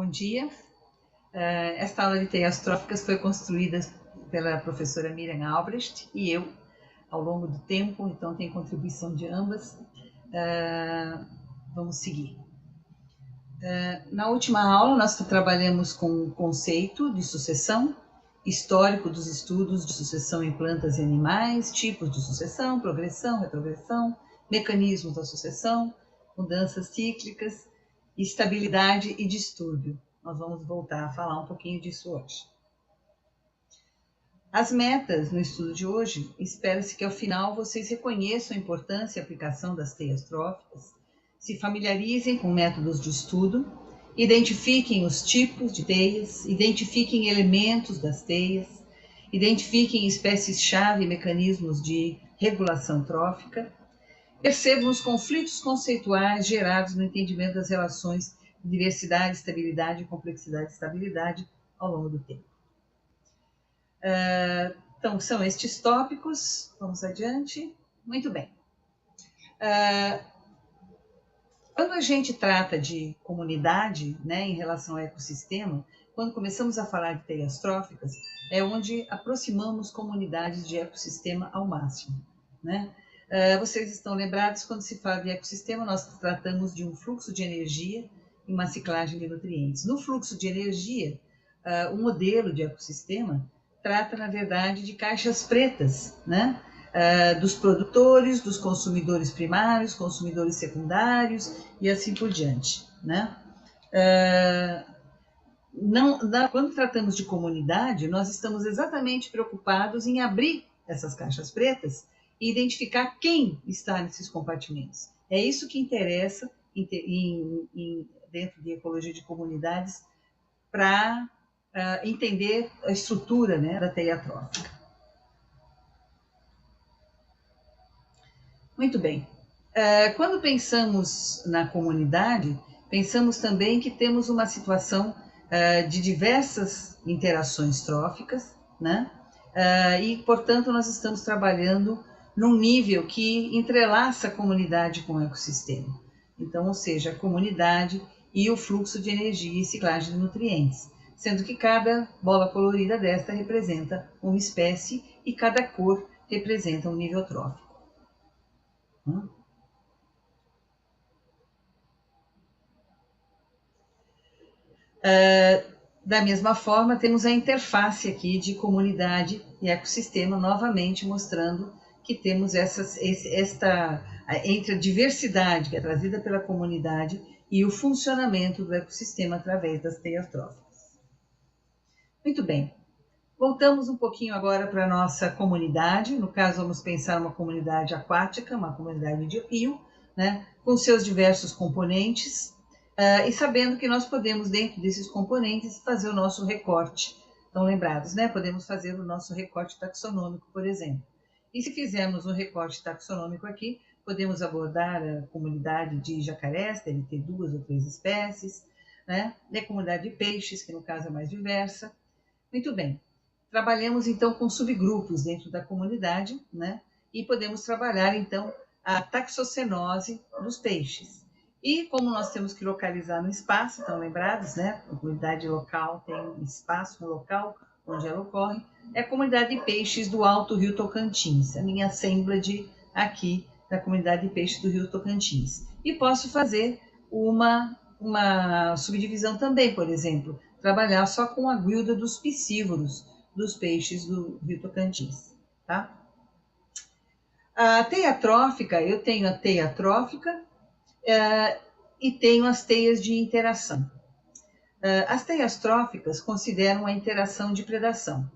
Bom dia. Esta aula de teias tróficas foi construída pela professora Miriam Albrecht e eu, ao longo do tempo, então tem contribuição de ambas. Vamos seguir. Na última aula, nós trabalhamos com o conceito de sucessão, histórico dos estudos de sucessão em plantas e animais, tipos de sucessão, progressão, retrogressão, mecanismos da sucessão, mudanças cíclicas, estabilidade e distúrbio. Nós vamos voltar a falar um pouquinho disso hoje. As metas no estudo de hoje, espera-se que ao final vocês reconheçam a importância e a aplicação das teias tróficas, se familiarizem com métodos de estudo, identifiquem os tipos de teias, identifiquem elementos das teias, identifiquem espécies-chave e mecanismos de regulação trófica, percebam os conflitos conceituais gerados no entendimento das relações de diversidade, estabilidade, complexidade e estabilidade ao longo do tempo. Então, são estes tópicos. Vamos adiante. Muito bem. Quando a gente trata de comunidade, né, em relação ao ecossistema, quando começamos a falar de teias tróficas, é onde aproximamos comunidades de ecossistema ao máximo, né? Vocês estão lembrados, quando se fala de ecossistema, nós tratamos de um fluxo de energia e uma ciclagem de nutrientes. No fluxo de energia, o modelo de ecossistema trata, na verdade, de caixas pretas, né? Dos produtores, dos consumidores primários, consumidores secundários e assim por diante, né? Quando tratamos de comunidade, nós estamos exatamente preocupados em abrir essas caixas pretas e identificar quem está nesses compartimentos. É isso que interessa dentro de ecologia de comunidades para entender a estrutura, né, da teia trófica. Muito bem. Quando pensamos na comunidade, pensamos também que temos uma situação de diversas interações tróficas, né? E, portanto, nós estamos trabalhando num nível que entrelaça a comunidade com o ecossistema. Então, ou seja, a comunidade e o fluxo de energia e ciclagem de nutrientes, sendo que cada bola colorida desta representa uma espécie e cada cor representa um nível trófico. Da mesma forma, temos a interface aqui de comunidade e ecossistema, novamente mostrando que temos entre a diversidade que é trazida pela comunidade e o funcionamento do ecossistema através das teias tróficas. Muito bem. Voltamos um pouquinho agora para a nossa comunidade. No caso, vamos pensar uma comunidade aquática, uma comunidade de rio, né, com seus diversos componentes, e sabendo que nós podemos, dentro desses componentes, fazer o nosso recorte. Estão lembrados, né? Podemos fazer o nosso recorte taxonômico, por exemplo. E se fizermos um recorte taxonômico aqui, podemos abordar a comunidade de jacarés, deve ter 2 ou 3 espécies, né? E a comunidade de peixes, que no caso é mais diversa. Muito bem. Trabalhamos, então, com subgrupos dentro da comunidade, né? E podemos trabalhar, então, a taxocenose dos peixes. E como nós temos que localizar no espaço, estão lembrados, né? A comunidade local tem um espaço no local onde ela ocorre. É a comunidade de peixes do Alto Rio Tocantins, a minha assemblage aqui da comunidade de peixes do Rio Tocantins. E posso fazer uma subdivisão também, por exemplo, trabalhar só com a guilda dos piscívoros, dos peixes do Rio Tocantins, tá? A teia trófica, eu tenho a teia trófica e tenho as teias de interação. As teias tróficas consideram a interação de predação.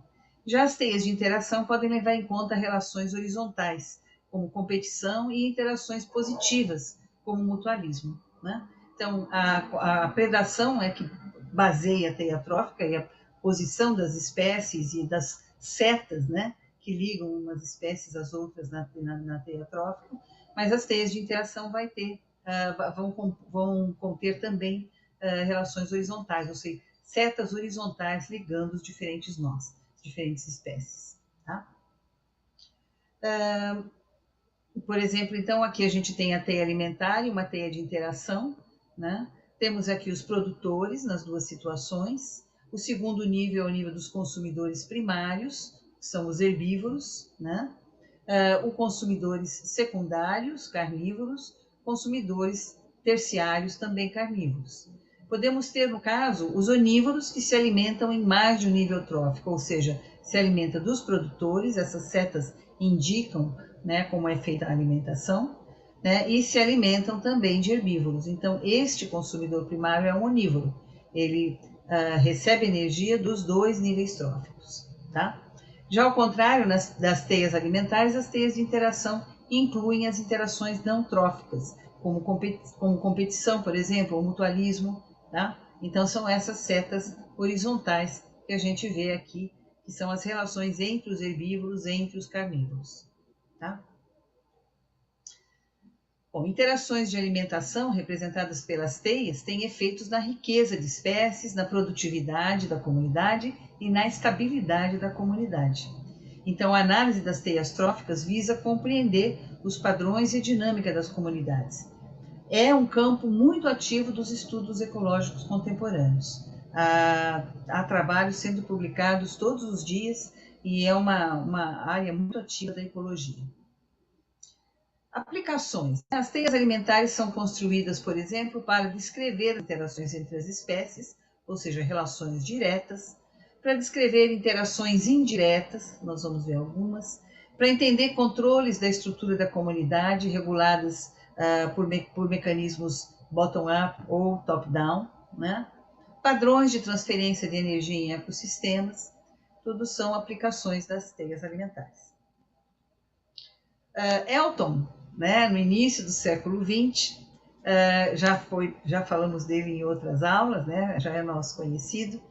Já as teias de interação podem levar em conta relações horizontais, como competição, e interações positivas, como mutualismo, né? Então, a predação é que baseia a teia trófica e a posição das espécies e das setas, né, que ligam umas espécies às outras na teia trófica, mas as teias de interação vão conter também relações horizontais, ou seja, setas horizontais ligando os diferentes nós, diferentes espécies. Tá? Por exemplo, então, aqui a gente tem a teia alimentar e uma teia de interação, né? Temos aqui os produtores nas duas situações. O segundo nível é o nível dos consumidores primários, que são os herbívoros, né? Os consumidores secundários, carnívoros, consumidores terciários, também carnívoros. Podemos ter, no caso, os onívoros, que se alimentam em mais de um nível trófico, ou seja, se alimenta dos produtores, essas setas indicam, né, como é feita a alimentação, né, e se alimentam também de herbívoros. Então, este consumidor primário é um onívoro, ele recebe energia dos dois níveis tróficos, tá? Já ao contrário, das teias alimentares, as teias de interação incluem as interações não tróficas, como competição, por exemplo, ou mutualismo, tá? Então, são essas setas horizontais que a gente vê aqui, que são as relações entre os herbívoros, entre os carnívoros, tá? Bom, interações de alimentação representadas pelas teias têm efeitos na riqueza de espécies, na produtividade da comunidade e na estabilidade da comunidade. Então, a análise das teias tróficas visa compreender os padrões e a dinâmica das comunidades. É um campo muito ativo dos estudos ecológicos contemporâneos. Há trabalhos sendo publicados todos os dias e é uma área muito ativa da ecologia. Aplicações. As teias alimentares são construídas, por exemplo, para descrever interações entre as espécies, ou seja, relações diretas, para descrever interações indiretas, nós vamos ver algumas, para entender controles da estrutura da comunidade reguladas por mecanismos bottom-up ou top-down, né? Padrões de transferência de energia em ecossistemas, tudo são aplicações das teias alimentares. Elton, né, no início do século XX, já falamos dele em outras aulas, né, já é nosso conhecido,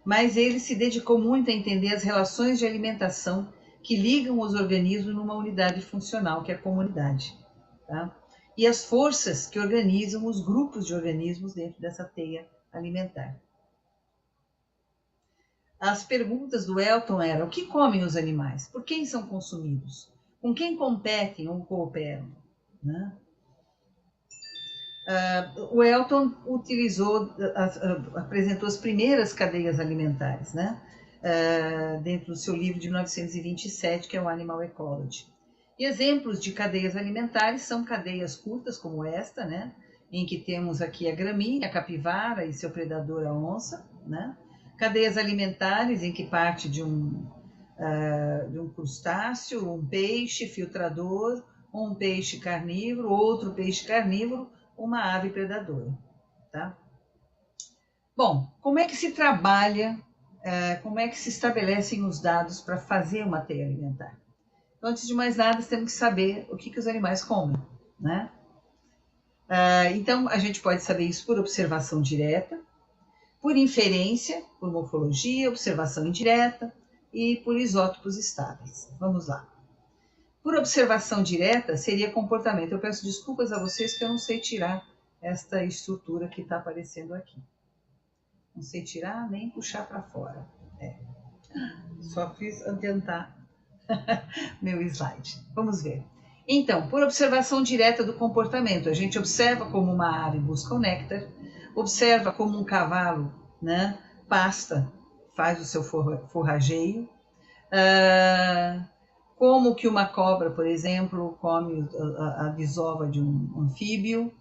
mas ele se dedicou muito a entender as relações de alimentação que ligam os organismos numa unidade funcional, que é a comunidade, tá? E as forças que organizam os grupos de organismos dentro dessa teia alimentar. As perguntas do Elton eram: o que comem os animais? Por quem são consumidos? Com quem competem ou cooperam? Né? O Elton apresentou as primeiras cadeias alimentares, né? Dentro do seu livro de 1927, que é o Animal Ecology. E exemplos de cadeias alimentares são cadeias curtas, como esta, né? Em que temos aqui a gramínea, a capivara e seu predador, a onça, né? Cadeias alimentares em que parte de um crustáceo, um peixe filtrador, um peixe carnívoro, outro peixe carnívoro, uma ave predadora, tá? Bom, como é que se trabalha, como é que se estabelecem os dados para fazer uma teia alimentar? Então, antes de mais nada, temos que saber o que os animais comem, né? Então, a gente pode saber isso por observação direta, por inferência, por morfologia, observação indireta e por isótopos estáveis. Vamos lá. Por observação direta, seria comportamento. Eu peço desculpas a vocês que eu não sei tirar esta estrutura que está aparecendo aqui. Não sei tirar nem puxar para fora. Só fiz adiantar meu slide. Vamos ver. Então, por observação direta do comportamento, a gente observa como uma ave busca o néctar, observa como um cavalo, né, pasta, faz o seu forrageio, como que uma cobra, por exemplo, come a desova de um anfíbio,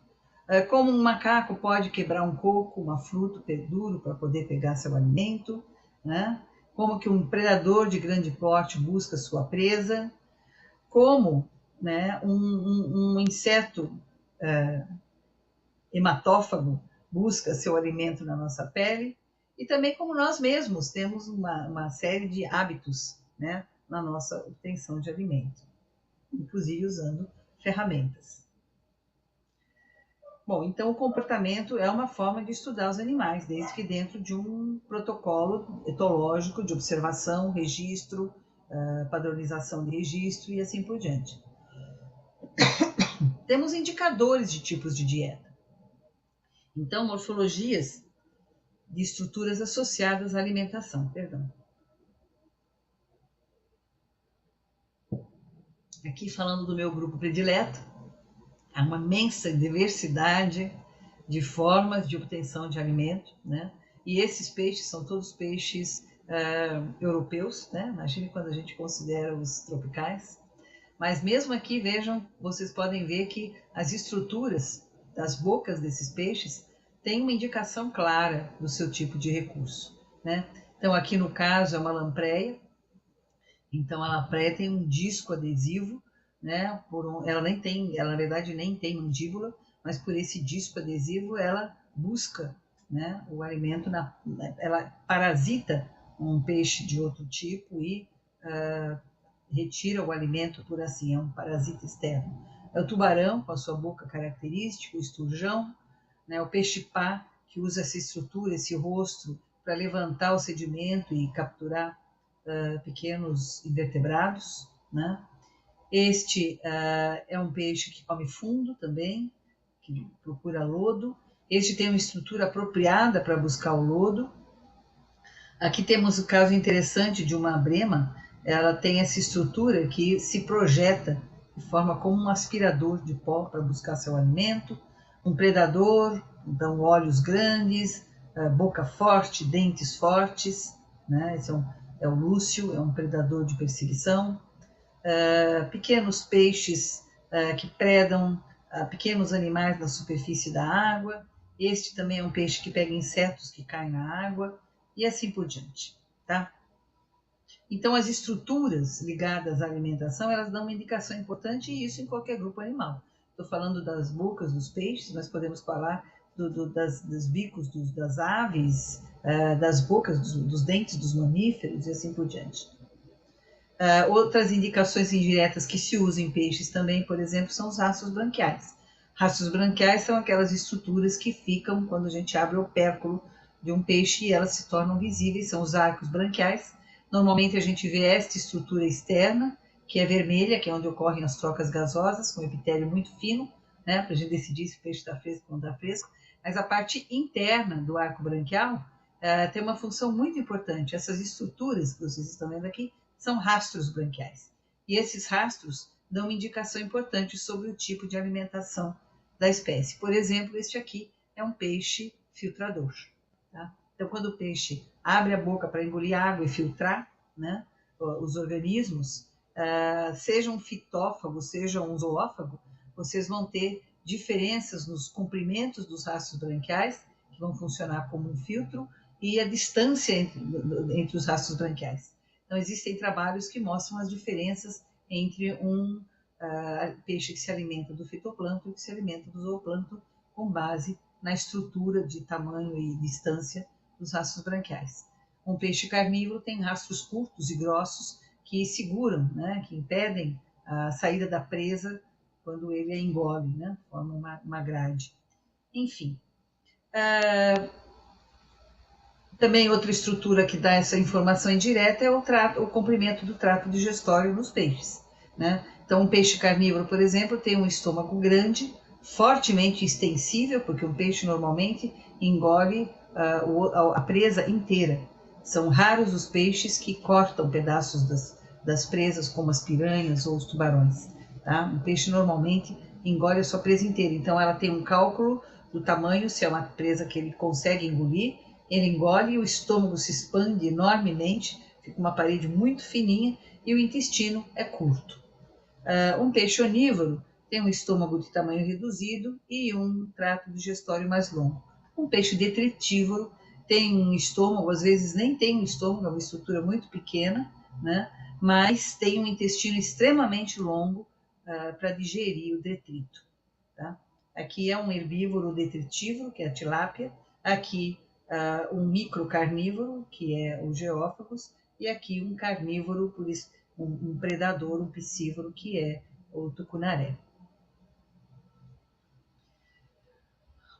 como um macaco pode quebrar um coco, uma fruta duro para poder pegar seu alimento, né? Como que um predador de grande porte busca sua presa, como, né, um inseto hematófago busca seu alimento na nossa pele, e também como nós mesmos temos uma série de hábitos, né, na nossa obtenção de alimento, inclusive usando ferramentas. Bom, então o comportamento é uma forma de estudar os animais, desde que dentro de um protocolo etológico de observação, registro, padronização de registro e assim por diante. Temos indicadores de tipos de dieta. Então, morfologias de estruturas associadas à alimentação, perdão. Aqui falando do meu grupo predileto, há uma imensa diversidade de formas de obtenção de alimento, né? E esses peixes são todos peixes europeus, né? Imagine quando a gente considera os tropicais. Mas mesmo aqui, vejam, vocês podem ver que as estruturas das bocas desses peixes têm uma indicação clara do seu tipo de recurso, né? Então aqui no caso é uma lampreia. Então a lampreia tem um disco adesivo, né? Ela na verdade nem tem mandíbula, mas por esse disco adesivo ela busca, né, o alimento, ela parasita um peixe de outro tipo e retira o alimento por assim, é um parasita externo. É o tubarão com a sua boca característica, o esturjão, né, o peixe-pá que usa essa estrutura, esse rosto para levantar o sedimento e capturar pequenos invertebrados, né? Este é um peixe que come fundo também, que procura lodo. Este tem uma estrutura apropriada para buscar o lodo. Aqui temos o caso interessante de uma brema. Ela tem essa estrutura que se projeta de forma como um aspirador de pó para buscar seu alimento. Um predador, então olhos grandes, boca forte, dentes fortes, né? Esse é o lúcio, é um predador de perseguição. Pequenos peixes que predam pequenos animais na superfície da água. Este também é um peixe que pega insetos que caem na água e assim por diante, tá? Então, as estruturas ligadas à alimentação, elas dão uma indicação importante, e isso em qualquer grupo animal. Estou falando das bocas dos peixes, mas podemos falar dos bicos das aves, das bocas, dos dentes dos mamíferos e assim por diante. Outras indicações indiretas que se usam em peixes também, por exemplo, são os rastros branquiais. Rastros branquiais são aquelas estruturas que ficam quando a gente abre o opérculo de um peixe e elas se tornam visíveis, são os arcos branquiais. Normalmente a gente vê esta estrutura externa, que é vermelha, que é onde ocorrem as trocas gasosas, com epitélio muito fino, né, para a gente decidir se o peixe está fresco ou não está fresco. Mas a parte interna do arco branquial tem uma função muito importante. Essas estruturas que vocês estão vendo aqui são rastros branquiais. E esses rastros dão uma indicação importante sobre o tipo de alimentação da espécie. Por exemplo, este aqui é um peixe filtrador. Tá? Então, quando o peixe abre a boca para engolir água e filtrar, né, os organismos, seja um fitófago, seja um zoófago, vocês vão ter diferenças nos comprimentos dos rastros branquiais, que vão funcionar como um filtro, e a distância entre os rastros branquiais. Então, existem trabalhos que mostram as diferenças entre um peixe que se alimenta do fitoplâncton e que se alimenta do zooplâncton, com base na estrutura de tamanho e distância dos rastros branquiais. Um peixe carnívoro tem rastros curtos e grossos que seguram, né, que impedem a saída da presa quando ele a engole, né, forma uma grade. Enfim. Também outra estrutura que dá essa informação indireta é o comprimento do trato digestório nos peixes, né? Então, um peixe carnívoro, por exemplo, tem um estômago grande, fortemente extensível, porque um peixe normalmente engole a presa inteira. São raros os peixes que cortam pedaços das presas, como as piranhas ou os tubarões. Tá? Um peixe normalmente engole a sua presa inteira. Então, ela tem um cálculo do tamanho, se é uma presa que ele consegue engolir, ele engole e o estômago se expande enormemente, fica uma parede muito fininha e o intestino é curto. Um peixe onívoro tem um estômago de tamanho reduzido e um trato digestório mais longo. Um peixe detritívoro tem um estômago, às vezes nem tem um estômago, é uma estrutura muito pequena, né? Mas tem um intestino extremamente longo para digerir o detrito. Tá? Aqui é um herbívoro detritívoro, que é a tilápia. Aqui um microcarnívoro, que é o geófagos, e aqui um carnívoro, um predador, um piscívoro, que é o tucunaré.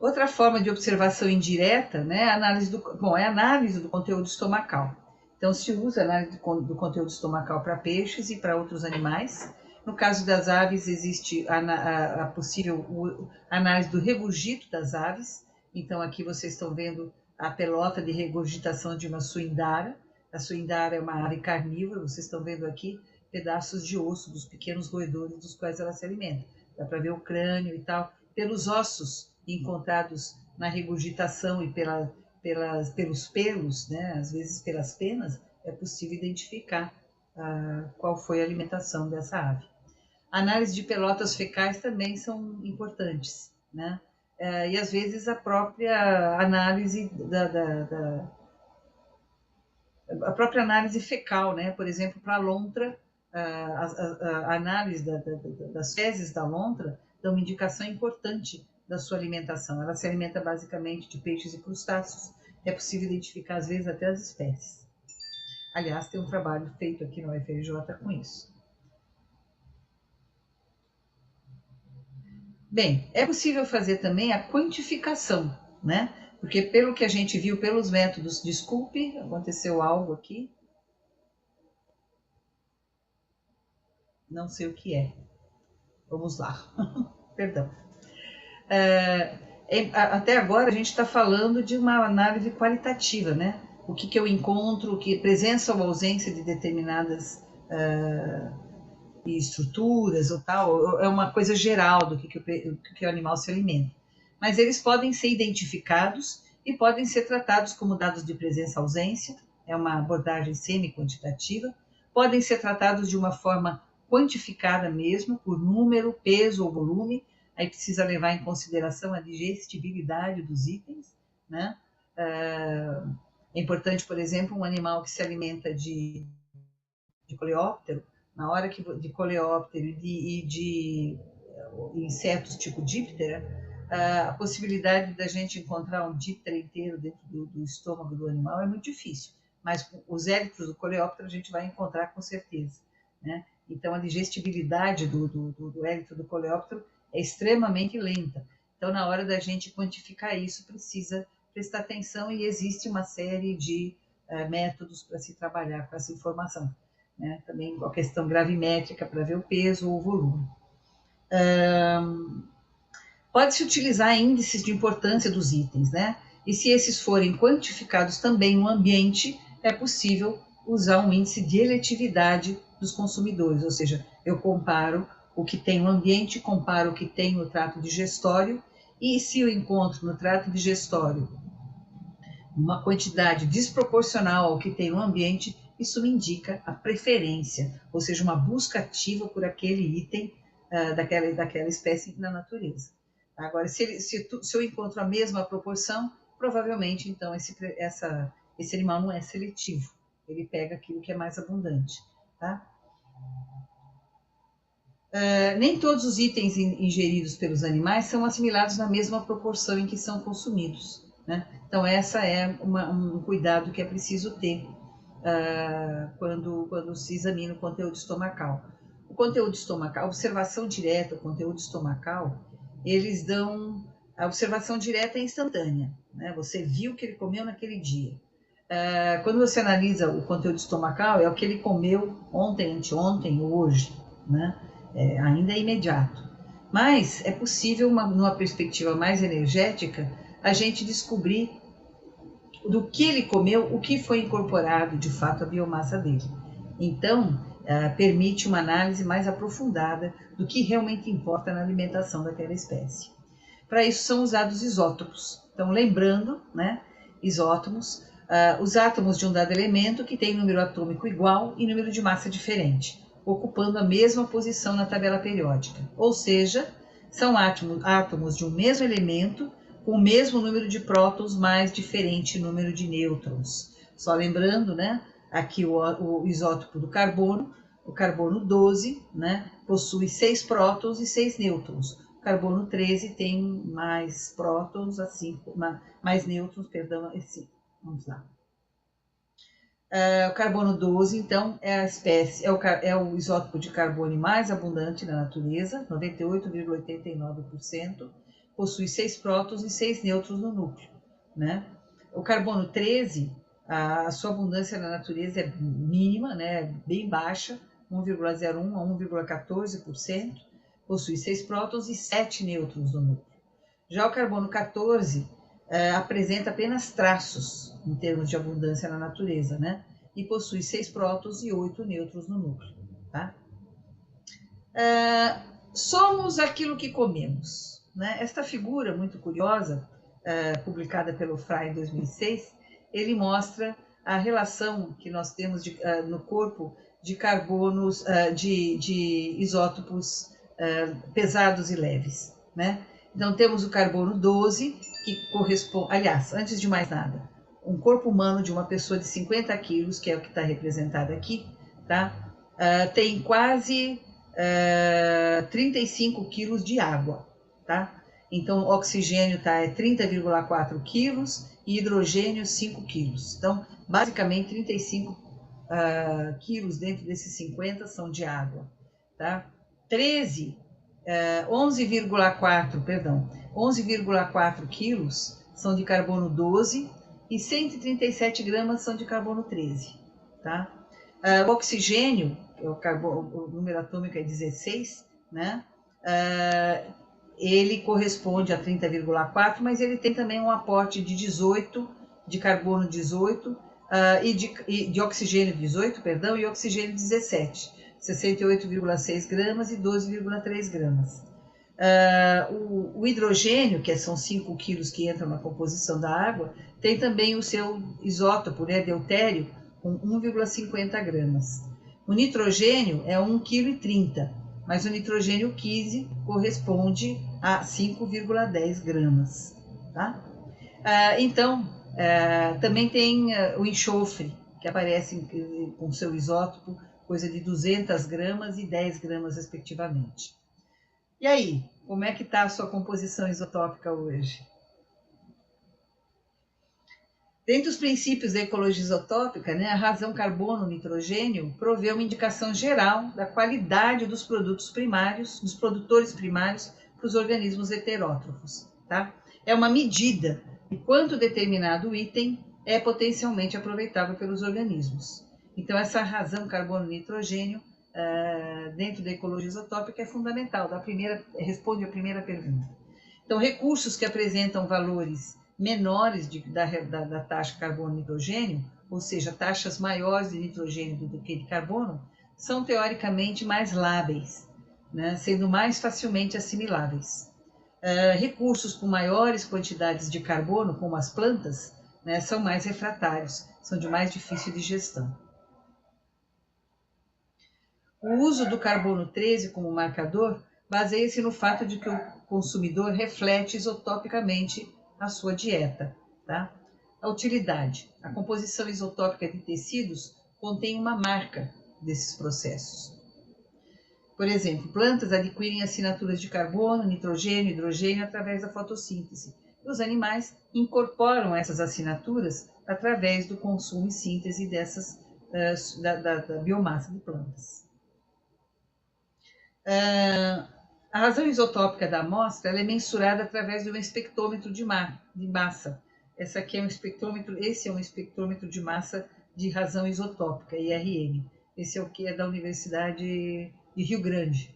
Outra forma de observação indireta, né, é a análise do conteúdo estomacal. Então, se usa a análise do conteúdo estomacal para peixes e para outros animais. No caso das aves, existe a possível análise do regurgito das aves. Então, aqui vocês estão vendo a pelota de regurgitação de uma suindara. A suindara é uma ave carnívora, vocês estão vendo aqui pedaços de osso dos pequenos roedores dos quais ela se alimenta. Dá para ver o crânio e tal. Pelos ossos encontrados na regurgitação e pelos pelos, né, às vezes pelas penas, é possível identificar qual foi a alimentação dessa ave. Análise de pelotas fecais também são importantes, né? E às vezes a própria análise a própria análise fecal, né? Por exemplo, para a lontra, a análise das fezes da lontra dá uma indicação importante da sua alimentação. Ela se alimenta basicamente de peixes e crustáceos. É possível identificar, às vezes, até as espécies. Aliás, tem um trabalho feito aqui no UFRJ com isso. Bem, é possível fazer também a quantificação, né? Porque pelo que a gente viu pelos métodos, desculpe, aconteceu algo aqui. Não sei o que é. Vamos lá. Perdão. Até agora a gente está falando de uma análise qualitativa, né? O que eu encontro, que presença ou ausência de determinadas estruturas ou tal, é uma coisa geral do que o animal se alimenta. Mas eles podem ser identificados e podem ser tratados como dados de presença-ausência, é uma abordagem semi-quantitativa, podem ser tratados de uma forma quantificada mesmo, por número, peso ou volume, aí precisa levar em consideração a digestibilidade dos itens, né? É importante, por exemplo, um animal que se alimenta de coleóptero, na hora de coleóptero e de insetos tipo díptera, a possibilidade da gente encontrar um díptera inteiro dentro do estômago do animal é muito difícil, mas os élitros do coleóptero a gente vai encontrar com certeza, né? Então a digestibilidade do élitro do coleóptero é extremamente lenta. Então na hora da gente quantificar isso precisa prestar atenção e existe uma série de métodos para se trabalhar com essa informação. Né? Também a questão gravimétrica para ver o peso ou o volume. Pode-se utilizar índices de importância dos itens, né? E se esses forem quantificados também no ambiente, é possível usar um índice de eletividade dos consumidores, ou seja, eu comparo o que tem no ambiente, comparo o que tem no trato digestório, e se eu encontro no trato digestório uma quantidade desproporcional ao que tem no ambiente, isso me indica a preferência, ou seja, uma busca ativa por aquele item daquela espécie na natureza. Agora, se eu encontro a mesma proporção, provavelmente, então, esse animal não é seletivo. Ele pega aquilo que é mais abundante. Tá? Nem todos os itens ingeridos pelos animais são assimilados na mesma proporção em que são consumidos. Né? Então, essa é um cuidado que é preciso ter quando se examina o conteúdo estomacal. O conteúdo estomacal, a observação direta, o conteúdo estomacal, eles dão... A observação direta é instantânea, né? Você viu o que ele comeu naquele dia. Quando você analisa o conteúdo estomacal, é o que ele comeu ontem, anteontem ou hoje, né? Ainda é imediato. Mas é possível, numa perspectiva mais energética, a gente descobrir do que ele comeu, o que foi incorporado de fato à biomassa dele. Então, permite uma análise mais aprofundada do que realmente importa na alimentação daquela espécie. Para isso são usados isótopos. Então, lembrando, né, isótopos, os átomos de um dado elemento que tem número atômico igual e número de massa diferente, ocupando a mesma posição na tabela periódica. Ou seja, são átomos de um mesmo elemento com o mesmo número de prótons mais diferente número de nêutrons. Só lembrando, né, aqui o isótopo do carbono, o carbono 12, né, possui 6 prótons e 6 nêutrons. O carbono 13 tem mais prótons, assim, mais nêutrons, perdão, assim. Vamos lá. O carbono 12, então, é a espécie, é o isótopo de carbono mais abundante na natureza, 98,89%, possui 6 prótons e 6 nêutrons no núcleo, né? O carbono 13, a sua abundância na natureza é mínima, né? Bem baixa, 1,01 a 1,14%, possui 6 prótons e 7 nêutrons no núcleo. Já o carbono 14 apresenta apenas traços em termos de abundância na natureza, né? E possui 6 prótons e 8 nêutrons no núcleo, tá? Somos aquilo que comemos, né? Esta figura muito curiosa, publicada pelo Frey em 2006, ele mostra a relação que nós temos no corpo de carbonos, de isótopos pesados e leves, né? Então, temos o carbono 12, que corresponde... Aliás, antes de mais nada, um corpo humano de uma pessoa de 50 quilos, que é o que está representado aqui, tá? Tem quase 35 quilos de água, tá? Então, o oxigênio tá, é 30,4 quilos e hidrogênio 5 quilos. Então, basicamente, 35 quilos dentro desses 50 são de água, tá? 11,4 quilos são de carbono 12 e 137 gramas são de carbono 13, tá? O oxigênio, o número atômico é 16, né? Ele corresponde a 30,4, mas ele tem também um aporte de 18, de carbono 18, e de oxigênio 18, perdão, e oxigênio 17, 68,6 gramas e 12,3 gramas. O hidrogênio, que são 5 quilos que entram na composição da água, tem também o seu isótopo, né, deutério, com 1,50 gramas. O nitrogênio é 1,30 kg, mas o nitrogênio 15 corresponde a 5,10 gramas. Tá? Então, também tem o enxofre, que aparece com seu isótopo, coisa de 200 gramas e 10 gramas, respectivamente. E aí, como é que está a sua composição isotópica hoje? Dentre os princípios da ecologia isotópica, né, a razão carbono-nitrogênio provê uma indicação geral da qualidade dos produtos primários, dos produtores primários para os organismos heterótrofos. Tá? É uma medida de quanto determinado item é potencialmente aproveitável pelos organismos. Então, essa razão carbono-nitrogênio dentro da ecologia isotópica é fundamental. Responde a primeira pergunta. Então, recursos que apresentam valores menores da taxa carbono-nitrogênio, ou seja, taxas maiores de nitrogênio do que de carbono, são teoricamente mais lábeis, né, sendo mais facilmente assimiláveis. Recursos com maiores quantidades de carbono, como as plantas, né, são mais refratários, são de mais difícil digestão. O uso do carbono 13 como marcador baseia-se no fato de que o consumidor reflete isotopicamente a sua dieta. Tá? A utilidade. A composição isotópica de tecidos contém uma marca desses processos. Por exemplo, plantas adquirem assinaturas de carbono, nitrogênio, hidrogênio através da fotossíntese. E os animais incorporam essas assinaturas através do consumo e síntese da biomassa de plantas. A razão isotópica da amostra é mensurada através de um espectrômetro de massa. Esse é um espectrômetro de massa de razão isotópica, IRM. Esse é o que é da Universidade de Rio Grande.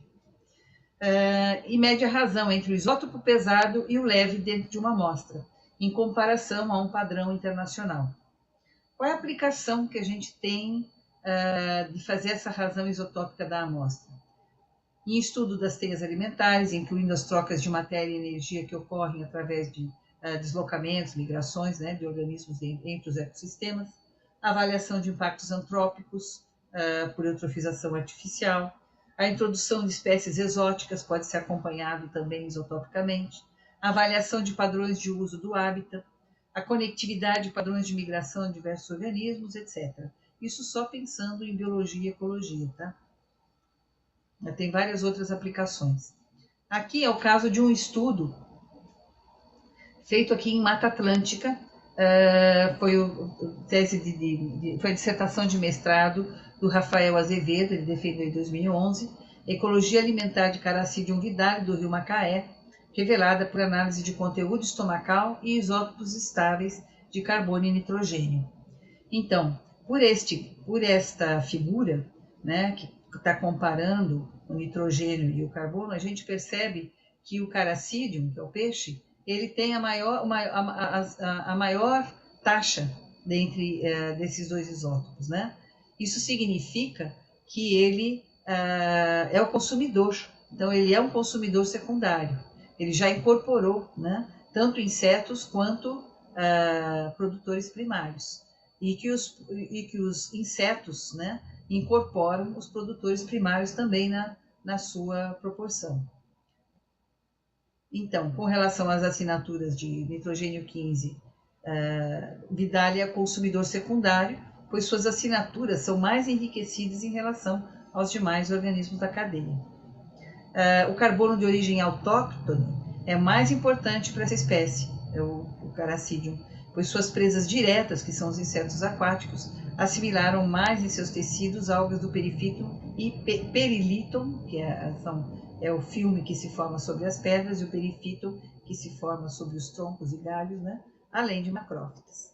E mede a razão entre o isótopo pesado e o leve dentro de uma amostra, em comparação a um padrão internacional. Qual é a aplicação que a gente tem de fazer essa razão isotópica da amostra? Em estudo das teias alimentares, incluindo as trocas de matéria e energia que ocorrem através de deslocamentos, migrações, né, de organismos entre os ecossistemas, avaliação de impactos antrópicos por eutrofização artificial, a introdução de espécies exóticas pode ser acompanhado também isotopicamente, a avaliação de padrões de uso do hábitat, a conectividade de padrões de migração de diversos organismos, etc. Isso só pensando em biologia e ecologia, tá? Tem várias outras aplicações. Aqui é o caso de um estudo feito aqui em Mata Atlântica, foi a dissertação de mestrado do Rafael Azevedo, ele defendeu em 2011, Ecologia Alimentar de Caracidium vidale do rio Macaé, revelada por análise de conteúdo estomacal e isótopos estáveis de carbono e nitrogênio. Então, por esta figura, né, que está comparando o nitrogênio e o carbono, a gente percebe que o Caracidium, que é o peixe, ele tem a maior taxa dentre desses dois isótopos, né? Isso significa que ele é o consumidor, então ele é um consumidor secundário. ele já incorporou, né, tanto insetos quanto produtores primários, e que os insetos, né, incorporam os produtores primários também na sua proporção. Então, com relação às assinaturas de nitrogênio 15, Vidalia é consumidor secundário, pois suas assinaturas são mais enriquecidas em relação aos demais organismos da cadeia. O carbono de origem autóctone é mais importante para essa espécie, o Carassidium, pois suas presas diretas, que são os insetos aquáticos, assimilaram mais em seus tecidos algas do perifíton e periliton, que é o filme que se forma sobre as pedras, e o perifíton, que se forma sobre os troncos e galhos, né? Além de macrófitas.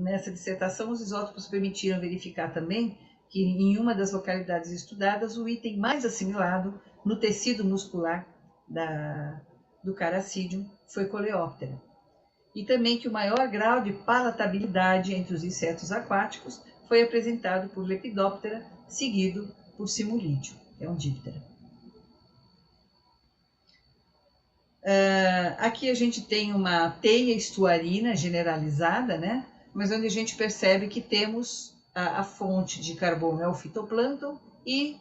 Nessa dissertação, os isótopos permitiram verificar também que em uma das localidades estudadas, o item mais assimilado no tecido muscular do Carassidium foi Coleóptera. E também que o maior grau de palatabilidade entre os insetos aquáticos foi apresentado por Lepidoptera, seguido por Simulídeo, que é um díptera. Aqui a gente tem uma teia estuarina generalizada, né? Mas onde a gente percebe que temos a fonte de carbono é o fitoplâncton e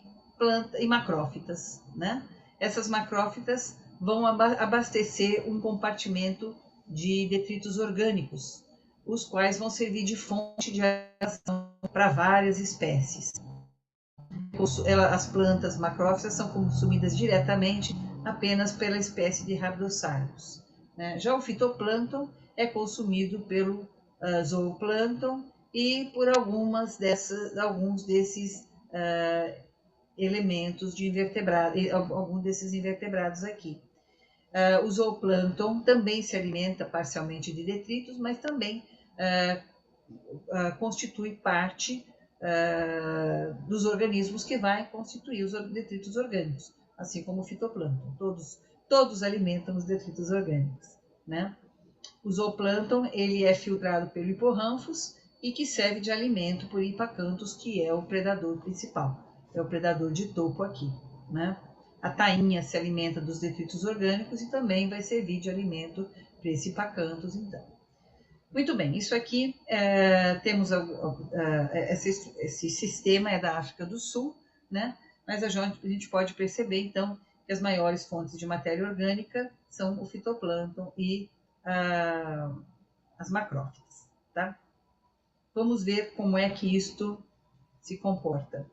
macrófitas, né? Essas macrófitas vão abastecer um compartimento de detritos orgânicos, os quais vão servir de fonte de alimentação para várias espécies. As plantas macrófitas são consumidas diretamente apenas pela espécie de Rhabdosarcus, né? Já o fitoplâncton é consumido pelo zooplâncton e por alguns desses elementos de invertebrados, alguns desses invertebrados aqui. O zooplâncton também se alimenta parcialmente de detritos, mas também constitui parte dos organismos que vai constituir os detritos orgânicos, assim como o fitoplâncton. Todos alimentam os detritos orgânicos, né? O zooplâncton ele é filtrado pelo hiporrânfus e que serve de alimento por hipacanthus, que é o predador principal, é o predador de topo aqui, né? A tainha se alimenta dos detritos orgânicos e também vai servir de alimento para esse hipacanthus, então. Muito bem, isso aqui temos esse sistema é da África do Sul, né? Mas a gente pode perceber, então, que as maiores fontes de matéria orgânica são o fitoplâncton e as macrófitas, tá? Vamos ver como é que isto se comporta.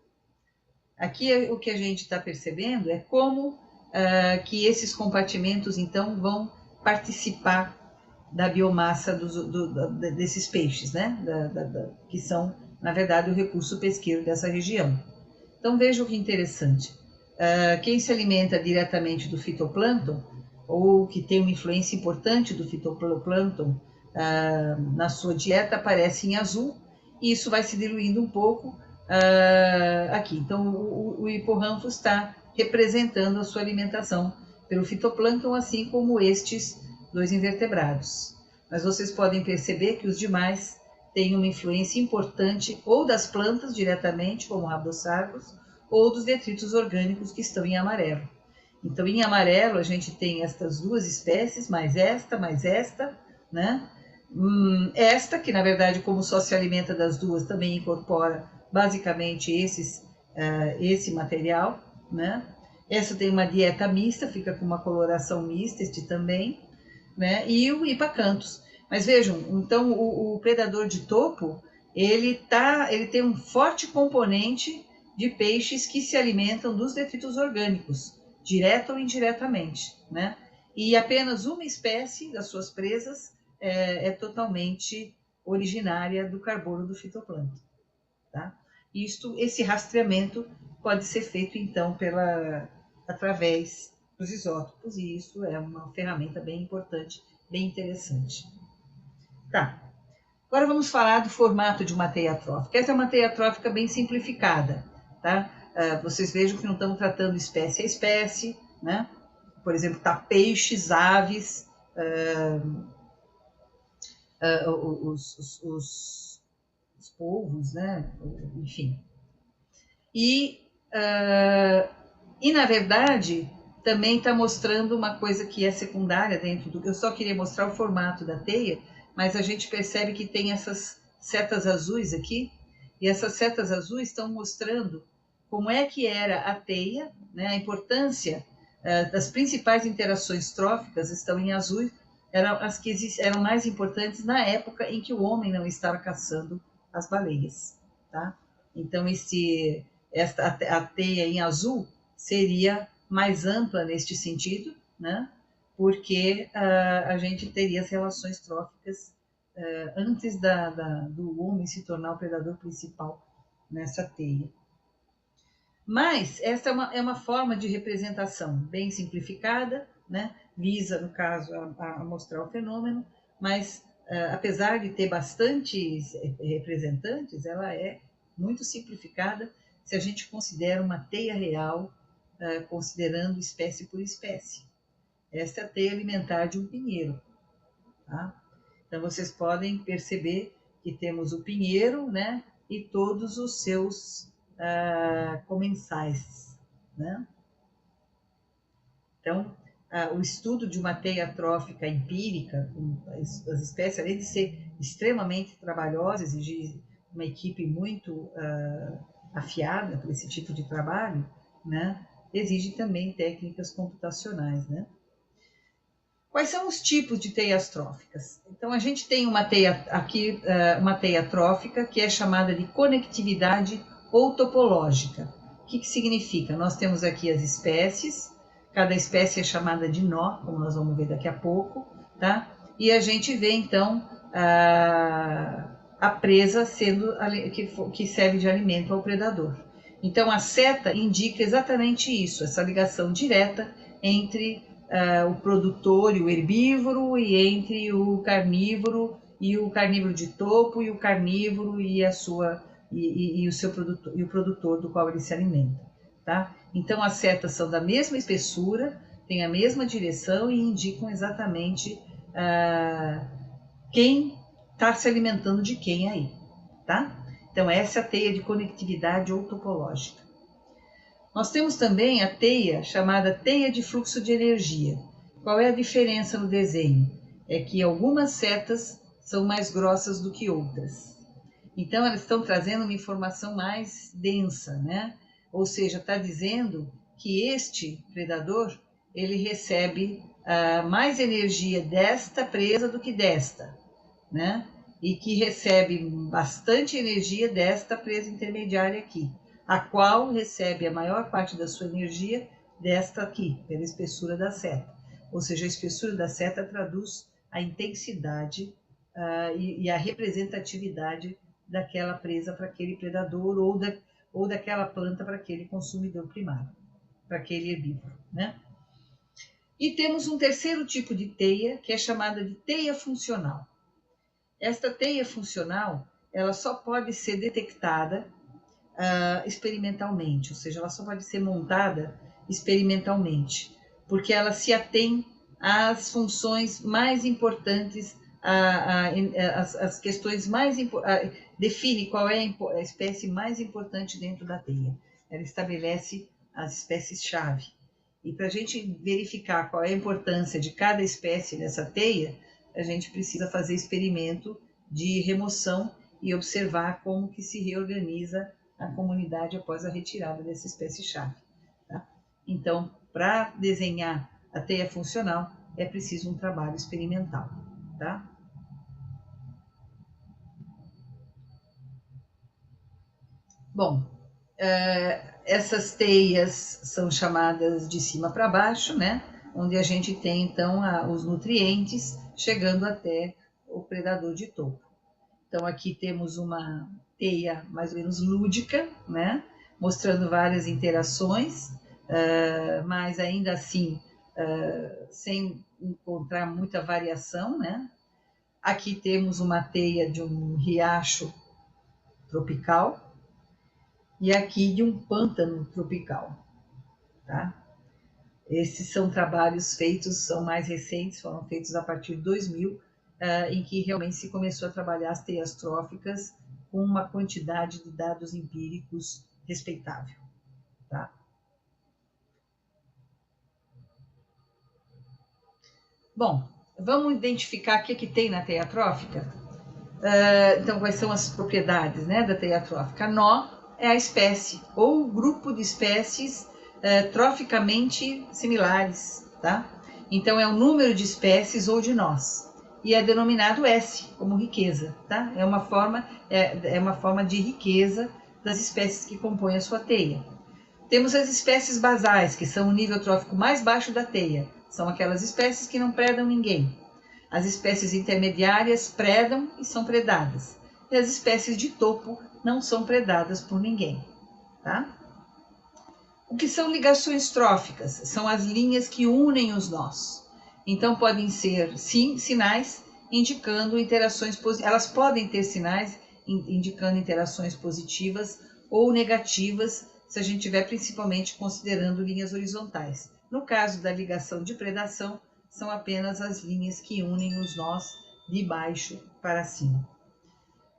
Aqui o que a gente está percebendo é como que esses compartimentos, então, vão participar da biomassa desses peixes, né? Que são, na verdade, o recurso pesqueiro dessa região. Então, vejam que interessante. Quem se alimenta diretamente do fitoplâncton, ou que tem uma influência importante do fitoplâncton na sua dieta, aparece em azul, e isso vai se diluindo um pouco aqui. Então, o hiporrânfus está representando a sua alimentação pelo fitoplâncton, assim como estes dois invertebrados. Mas vocês podem perceber que os demais têm uma influência importante ou das plantas diretamente, como o Rhabdosarcus, ou dos detritos orgânicos que estão em amarelo. Então, em amarelo, a gente tem estas duas espécies, mais esta, né? Esta, que na verdade, como só se alimenta das duas, também incorpora basicamente esse material, né? Essa tem uma dieta mista, fica com uma coloração mista, este também, né? E o hipacanthus. Mas vejam, então o predador de topo, ele tem um forte componente de peixes que se alimentam dos detritos orgânicos, direta ou indiretamente, né? E apenas uma espécie das suas presas é totalmente originária do carbono do fitoplâncton, tá? Esse rastreamento pode ser feito, então, através dos isótopos, e isso é uma ferramenta bem importante, bem interessante. Tá. Agora vamos falar do formato de uma teia trófica. Essa é uma teia trófica bem simplificada, tá? Vocês vejam que não estamos tratando espécie a espécie, né? Por exemplo, tá peixes, aves, os polvos, né? Enfim. E na verdade, também está mostrando uma coisa que é secundária dentro do... Eu só queria mostrar o formato da teia, mas a gente percebe que tem essas setas azuis aqui, e essas setas azuis estão mostrando como é que era a teia, né? A importância das principais interações tróficas estão em azul, eram as que eram mais importantes na época em que o homem não estava caçando as baleias, tá? Então, a teia em azul seria mais ampla neste sentido, né? Porque a gente teria as relações tróficas antes do homem se tornar o predador principal nessa teia. Mas essa é uma forma de representação bem simplificada, né? Visa, no caso, a mostrar o fenômeno, mas apesar de ter bastantes representantes, ela é muito simplificada se a gente considera uma teia real, considerando espécie por espécie. Esta é a teia alimentar de um pinheiro. Tá? Então, vocês podem perceber que temos o pinheiro, né? E todos os seus comensais, né? Então, o estudo de uma teia trófica empírica, com as espécies, além de ser extremamente trabalhosa, exigir uma equipe muito afiada para esse tipo de trabalho, né? Exige também técnicas computacionais, né? Quais são os tipos de teias tróficas? Então, a gente tem uma teia aqui, uma teia trófica que é chamada de conectividade ou topológica. O que significa? Nós temos aqui as espécies, cada espécie é chamada de nó, como nós vamos ver daqui a pouco, tá? E a gente vê, então, a presa que serve de alimento ao predador. Então, a seta indica exatamente isso, essa ligação direta entre o produtor e o herbívoro, e entre o carnívoro de topo, e o carnívoro e o seu produtor, e o produtor do qual ele se alimenta, tá? Então as setas são da mesma espessura, têm a mesma direção e indicam exatamente quem está se alimentando de quem aí, tá? Então essa é a teia de conectividade ou topológica. Nós temos também a teia chamada teia de fluxo de energia. Qual é a diferença no desenho? É que algumas setas são mais grossas do que outras. Então, elas estão trazendo uma informação mais densa, né? Ou seja, está dizendo que este predador, ele recebe mais energia desta presa do que desta, né? E que recebe bastante energia desta presa intermediária aqui, a qual recebe a maior parte da sua energia desta aqui, pela espessura da seta. Ou seja, a espessura da seta traduz a intensidade e a representatividade daquela presa para aquele predador ou daquela planta para aquele consumidor primário, para aquele herbívoro, né? E temos um terceiro tipo de teia, que é chamada de teia funcional. Esta teia funcional, ela só pode ser detectada experimentalmente, ou seja, ela só pode ser montada experimentalmente, porque ela se atém às funções mais importantes, as questões mais define qual é a espécie mais importante dentro da teia. Ela estabelece as espécies-chave. E para a gente verificar qual é a importância de cada espécie nessa teia, a gente precisa fazer experimento de remoção e observar como que se reorganiza a comunidade após a retirada dessa espécie-chave. Tá? Então, para desenhar a teia funcional, é preciso um trabalho experimental. Tá? Bom, essas teias são chamadas de cima para baixo, né? Onde a gente tem, então, os nutrientes chegando até o predador de topo. Então, aqui temos uma teia mais ou menos lúdica, né? Mostrando várias interações, mas ainda assim, sem encontrar muita variação, né? Aqui temos uma teia de um riacho tropical e aqui de um pântano tropical, tá? Esses são trabalhos feitos, são mais recentes, foram feitos a partir de 2000, em que realmente se começou a trabalhar as teias tróficas com uma quantidade de dados empíricos respeitável. Tá? Bom, vamos identificar o que tem na teia trófica? Então, quais são as propriedades, né, da teia trófica? A nó é a espécie ou o grupo de espécies troficamente similares, tá? Então, é o número de espécies ou de nós. E é denominado S, como riqueza, tá? É uma forma de riqueza das espécies que compõem a sua teia. Temos as espécies basais, que são o nível trófico mais baixo da teia. São aquelas espécies que não predam ninguém. As espécies intermediárias predam e são predadas. E as espécies de topo não são predadas por ninguém, tá? O que são ligações tróficas? São as linhas que unem os nós. Então, podem ser, sim, sinais indicando interações positivas. Elas podem ter sinais indicando interações positivas ou negativas, se a gente estiver principalmente considerando linhas horizontais. No caso da ligação de predação, são apenas as linhas que unem os nós de baixo para cima.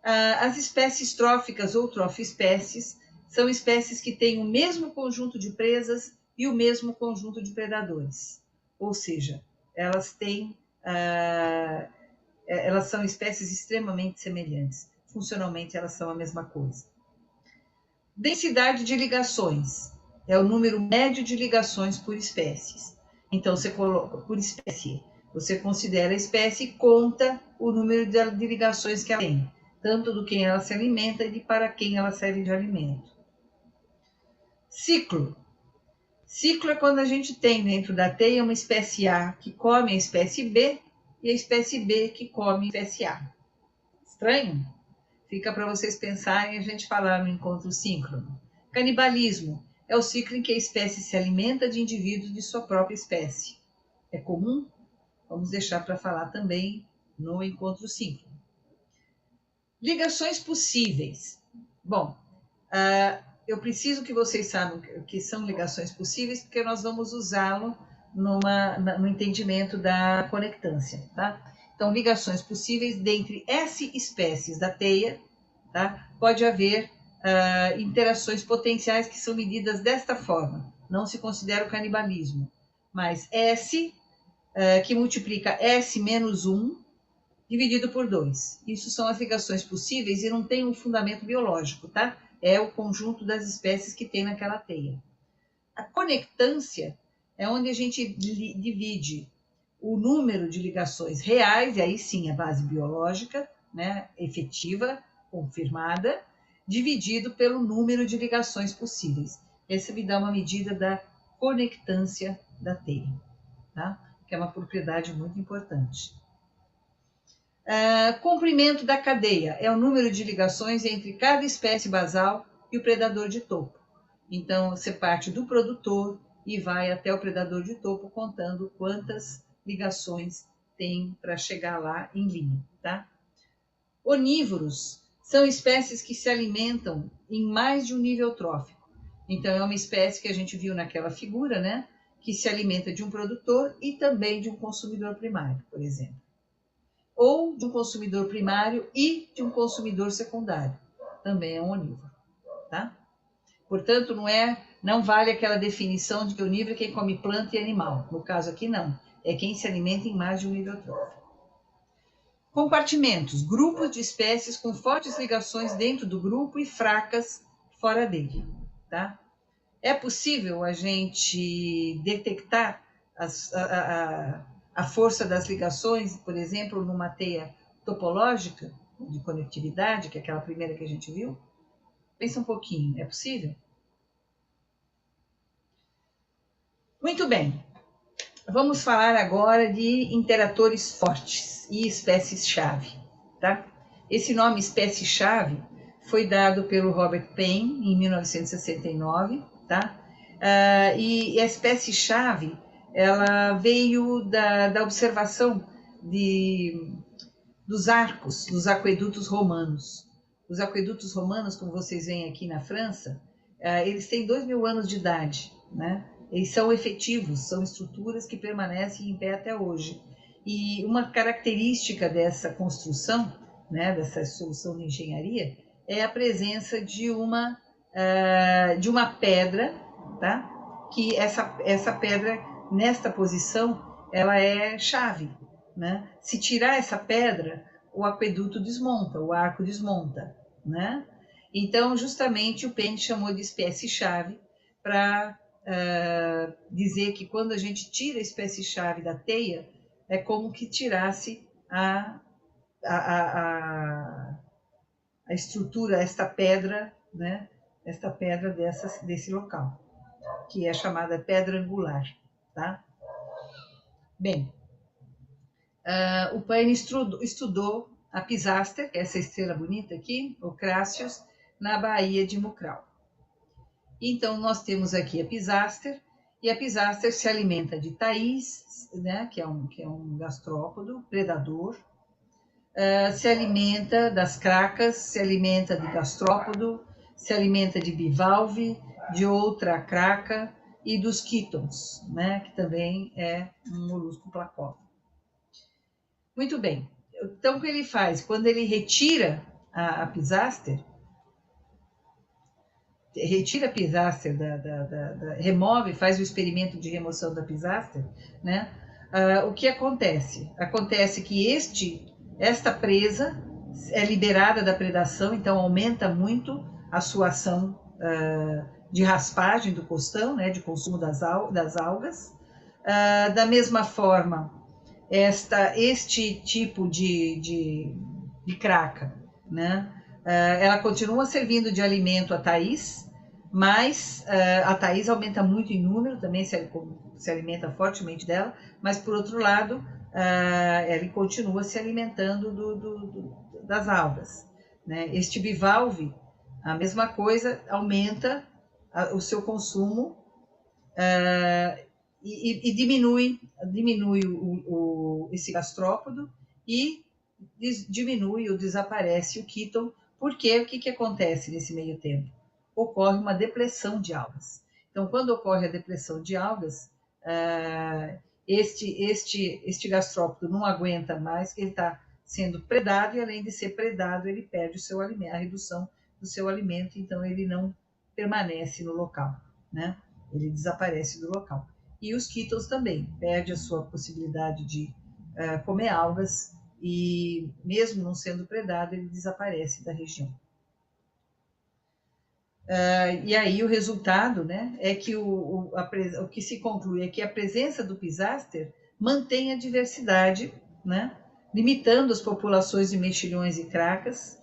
As espécies tróficas ou trofoespécies são espécies que têm o mesmo conjunto de presas e o mesmo conjunto de predadores. Ou seja, elas são espécies extremamente semelhantes. Funcionalmente, elas são a mesma coisa. Densidade de ligações é o número médio de ligações por espécies. Então, você coloca por espécie. Você considera a espécie e conta o número de ligações que ela tem, tanto do quem ela se alimenta e de para quem ela serve de alimento. Ciclo. Ciclo é quando a gente tem dentro da teia uma espécie A que come a espécie B e a espécie B que come a espécie A. Estranho? Fica para vocês pensarem e a gente falar no encontro síncrono. Canibalismo é o ciclo em que a espécie se alimenta de indivíduos de sua própria espécie. É comum? Vamos deixar para falar também no encontro síncrono. Ligações possíveis. Bom, eu preciso que vocês saibam o que são ligações possíveis, porque nós vamos usá-lo no entendimento da conectância, tá? Então, ligações possíveis dentre S espécies da teia, tá? Pode haver interações potenciais que são medidas desta forma. Não se considera o canibalismo, mas S, que multiplica S menos 1, dividido por 2. Isso são as ligações possíveis e não tem um fundamento biológico, tá? É o conjunto das espécies que tem naquela teia. A conectância é onde a gente divide o número de ligações reais, e aí sim a base biológica, né, efetiva, confirmada, dividido pelo número de ligações possíveis. Essa me dá uma medida da conectância da teia, tá? Que é uma propriedade muito importante. Comprimento da cadeia é o número de ligações entre cada espécie basal e o predador de topo. Então, você parte do produtor e vai até o predador de topo, contando quantas ligações tem para chegar lá em linha, tá? Onívoros são espécies que se alimentam em mais de um nível trófico. Então, é uma espécie que a gente viu naquela figura, né? Que se alimenta de um produtor e também de um consumidor primário, por exemplo. Ou de um consumidor primário e de um consumidor secundário. Também é um onívoro, tá? Portanto, não vale aquela definição de que onívoro é quem come planta e animal. No caso aqui, não. É quem se alimenta em mais de um nível trófico. Compartimentos. Grupos de espécies com fortes ligações dentro do grupo e fracas fora dele, tá? É possível a gente detectar a força das ligações, por exemplo, numa teia topológica de conectividade, que é aquela primeira que a gente viu? Pensa um pouquinho, é possível? Muito bem, vamos falar agora de interatores fortes e espécies-chave, tá? Esse nome espécie-chave foi dado pelo Robert Payne em 1969, tá? E a espécie-chave, ela veio da observação dos arcos, dos aquedutos romanos. Os aquedutos romanos, como vocês veem aqui na França, eles têm 2.000 anos de idade, né? Eles são efetivos, são estruturas que permanecem em pé até hoje. E uma característica dessa construção, né, dessa solução de engenharia, é a presença de uma pedra, tá? Que essa pedra, nesta posição, ela é chave, né? Se tirar essa pedra, o aqueduto desmonta, o arco desmonta, né? Então, justamente, o Penn chamou de espécie-chave para dizer que quando a gente tira a espécie-chave da teia, é como que tirasse a estrutura, esta pedra, né? Esta pedra desse local, que é chamada pedra angular, tá? Bem, o Paine estudou a Pisaster, essa estrela bonita aqui, o Crassius, na Baía de Mucral. Então, nós temos aqui a Pisaster, e a Pisaster se alimenta de taís, né, que é um gastrópodo, predador, se alimenta das cracas, se alimenta de gastrópodo, se alimenta de bivalve, de outra craca e dos quítons, né, que também é um molusco placófilo. Muito bem. Então, o que ele faz? Quando ele retira a Pisaster, remove, faz o experimento de remoção da Pisaster, né? O que acontece? Acontece que esta presa é liberada da predação, então aumenta muito a sua ação de raspagem do costão, né, de consumo das algas. Da mesma forma, este tipo de craca, né, ela continua servindo de alimento a taís, mas a taís aumenta muito em número, também se alimenta fortemente dela, mas por outro lado, ele continua se alimentando das algas, né? Este bivalve, a mesma coisa, aumenta o seu consumo e diminui esse gastrópodo e diminui ou desaparece o quíton, porque o que acontece nesse meio tempo? Ocorre uma depressão de algas. Então, quando ocorre a depressão de algas, este gastrópodo não aguenta mais, que ele está sendo predado, e além de ser predado, ele perde o seu alimento, a redução do seu alimento, então ele não permanece no local, né? Ele desaparece do local. E os quítons também, perde a sua possibilidade de comer algas, e mesmo não sendo predado, ele desaparece da região. E aí o resultado, né, é que o que se conclui é que a presença do Pisaster mantém a diversidade, né, limitando as populações de mexilhões e cracas,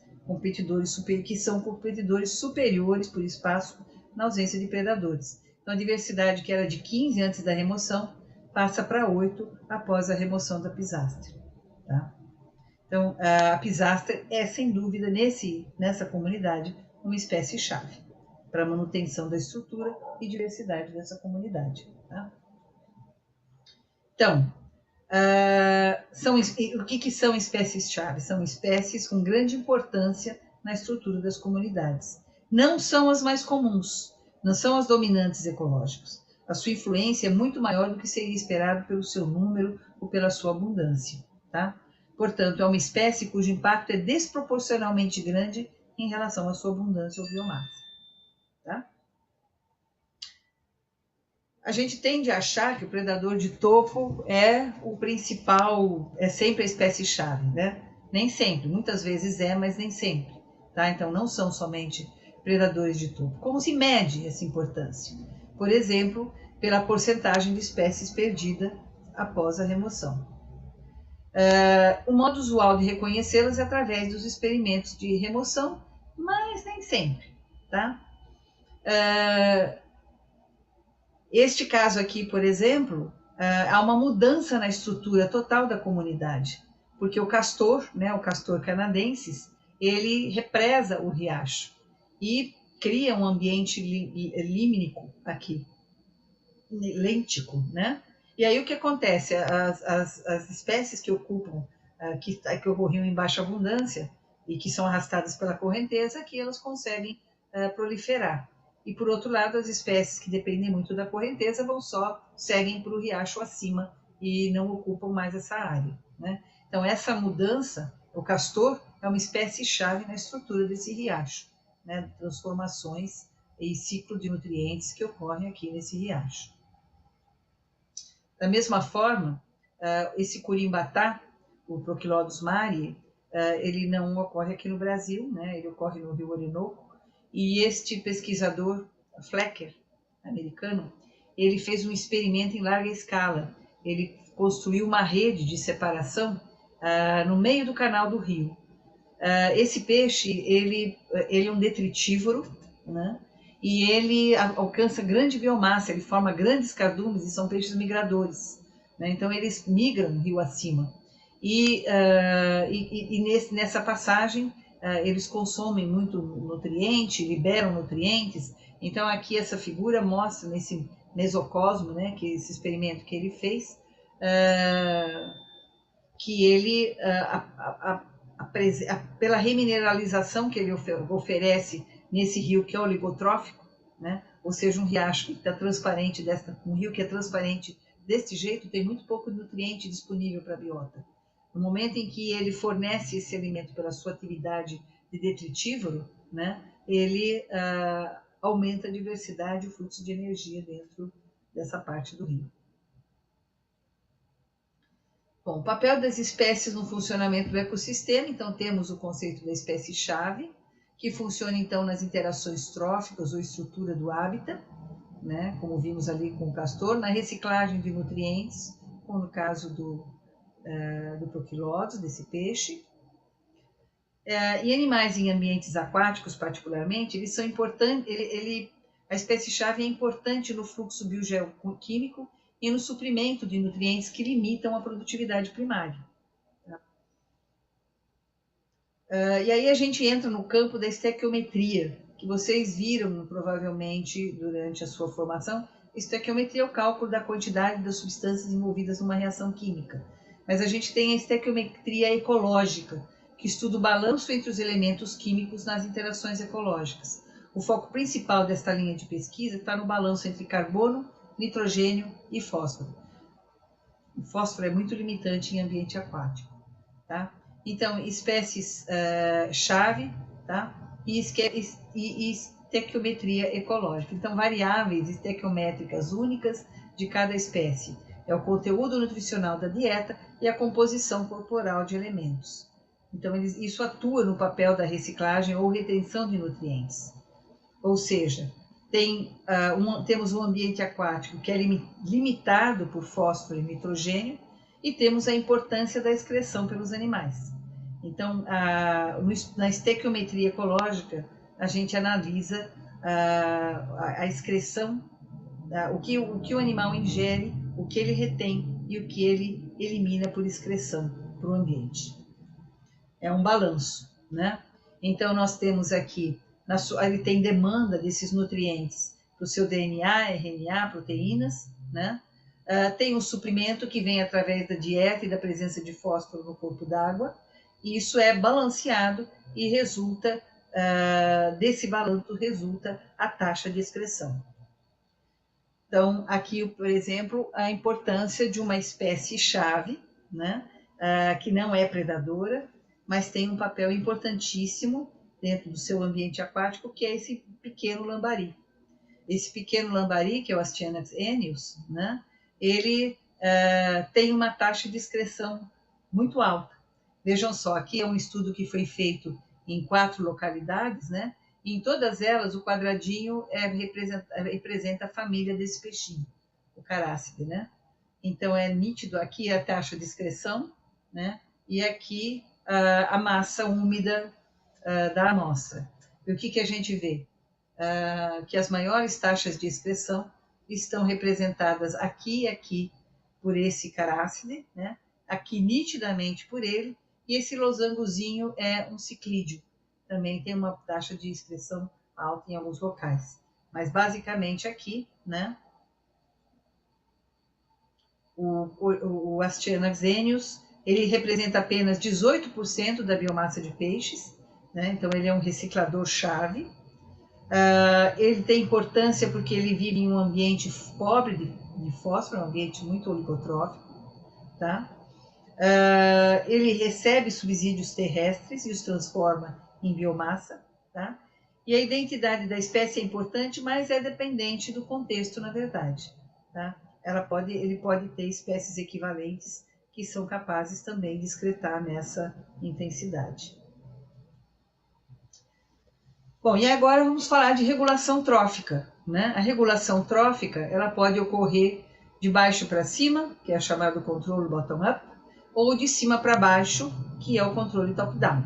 que são competidores superiores por espaço na ausência de predadores. Então, a diversidade, que era de 15 antes da remoção, passa para 8 após a remoção da Pisaster. Tá? Então, a Pisaster é, sem dúvida, nessa comunidade, uma espécie-chave para a manutenção da estrutura e diversidade dessa comunidade. Tá? Então, o que são espécies-chave? São espécies com grande importância na estrutura das comunidades. Não são as mais comuns, não são as dominantes ecológicas. A sua influência é muito maior do que seria esperado pelo seu número ou pela sua abundância. Tá? Portanto, é uma espécie cujo impacto é desproporcionalmente grande em relação à sua abundância ou biomassa. Tá? A gente tende a achar que o predador de topo é o principal, é sempre a espécie-chave, né? Nem sempre, muitas vezes mas nem sempre. Tá? Então, não são somente predadores de topo. Como se mede essa importância? Por exemplo, pela porcentagem de espécies perdida após a remoção. O modo usual de reconhecê-las é através dos experimentos de remoção, mas nem sempre. Tá? Este caso aqui, por exemplo, há uma mudança na estrutura total da comunidade, porque o castor, né, o castor canadensis, ele represa o riacho e cria um ambiente límnico aqui, lêntico, né? E aí o que acontece? As espécies que ocupam, que ocorriam em baixa abundância e que são arrastadas pela correnteza, aqui elas conseguem proliferar. E, por outro lado, as espécies que dependem muito da correnteza seguem para o riacho acima e não ocupam mais essa área. Né? Então, essa mudança, o castor é uma espécie-chave na estrutura desse riacho, né? Transformações e ciclo de nutrientes que ocorrem aqui nesse riacho. Da mesma forma, esse curimbatá, o Prochilodus mari, ele não ocorre aqui no Brasil, né? Ele ocorre no Rio Orinoco, e este pesquisador, Flecker, americano, ele fez um experimento em larga escala. Ele construiu uma rede de separação no meio do canal do rio. Esse peixe, ele é um detritívoro, né? E ele alcança grande biomassa, ele forma grandes cardumes e são peixes migradores, né? Então eles migram rio acima. Nessa passagem, eles consomem muito nutriente, liberam nutrientes. Então aqui essa figura mostra nesse mesocosmo, né, que esse experimento que ele fez, que ele, pela remineralização que ele oferece nesse rio que é oligotrófico, né, ou seja, um riacho que está transparente, um rio que é transparente desse jeito, tem muito pouco nutriente disponível para a biota. No momento em que ele fornece esse alimento pela sua atividade de detritívoro, né, ele aumenta a diversidade e o fluxo de energia dentro dessa parte do rio. Bom, o papel das espécies no funcionamento do ecossistema. Então, temos o conceito da espécie-chave, que funciona, então, nas interações tróficas ou estrutura do hábitat, né, como vimos ali com o castor, na reciclagem de nutrientes, como no caso do Prochilodus, desse peixe. E animais em ambientes aquáticos, particularmente, eles são importantes. A espécie-chave é importante no fluxo biogeoquímico e no suprimento de nutrientes que limitam a produtividade primária. E aí a gente entra no campo da estequiometria, que vocês viram provavelmente durante a sua formação. Estequiometria é o cálculo da quantidade das substâncias envolvidas numa reação química. Mas a gente tem a estequiometria ecológica, que estuda o balanço entre os elementos químicos nas interações ecológicas. O foco principal desta linha de pesquisa está no balanço entre carbono, nitrogênio e fósforo. O fósforo é muito limitante em ambiente aquático, tá? Então, espécies-chave, tá? E estequiometria ecológica. Então, variáveis estequiométricas únicas de cada espécie. É o conteúdo nutricional da dieta e a composição corporal de elementos. Então, isso atua no papel da reciclagem ou retenção de nutrientes. Ou seja, temos um ambiente aquático que é limitado por fósforo e nitrogênio, e temos a importância da excreção pelos animais. Então, na estequiometria ecológica, a gente analisa a excreção, o que o animal ingere, o que ele retém e o que ele elimina por excreção para o ambiente. É um balanço, né? Então, nós temos aqui, ele tem demanda desses nutrientes para o seu DNA, RNA, proteínas, né? Tem o suprimento que vem através da dieta e da presença de fósforo no corpo d'água, e isso é balanceado e resulta, desse balanço resulta a taxa de excreção. Então, aqui, por exemplo, a importância de uma espécie-chave, né, que não é predadora, mas tem um papel importantíssimo dentro do seu ambiente aquático, que é esse pequeno lambari. Esse pequeno lambari, que é o Astyanax ennius, né, ele tem uma taxa de excreção muito alta. Vejam só, aqui é um estudo que foi feito em 4 localidades, né? E em todas elas, o quadradinho representa a família desse peixinho, o carácide, né? Então, é nítido aqui a taxa de excreção, né? E aqui a massa úmida da amostra. E o que a gente vê? Que as maiores taxas de excreção estão representadas aqui e aqui por esse carácide, né? Aqui nitidamente por ele, e esse losangozinho é um ciclídeo. Também tem uma taxa de excreção alta em alguns locais. Mas basicamente aqui, né? O Astyanax ennius, ele representa apenas 18% da biomassa de peixes, né? Então ele é um reciclador-chave. Ele tem importância porque ele vive em um ambiente pobre de fósforo, um ambiente muito oligotrófico, tá? Ele recebe subsídios terrestres e os transforma em biomassa, tá? E a identidade da espécie é importante, mas é dependente do contexto, na verdade, tá? Ele pode ter espécies equivalentes que são capazes também de excretar nessa intensidade. Bom, e agora vamos falar de regulação trófica, né? A regulação trófica, ela pode ocorrer de baixo para cima, que é chamado controle bottom-up, ou de cima para baixo, que é o controle top-down.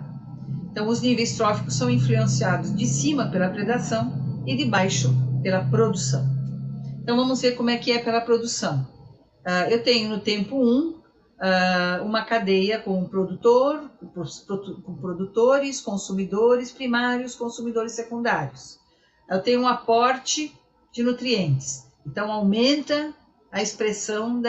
Então, os níveis tróficos são influenciados de cima pela predação e de baixo pela produção. Então, vamos ver como é que é pela produção. Eu tenho no tempo 1 uma cadeia com produtor, com produtores, consumidores primários, consumidores secundários. Eu tenho um aporte de nutrientes, então aumenta a expressão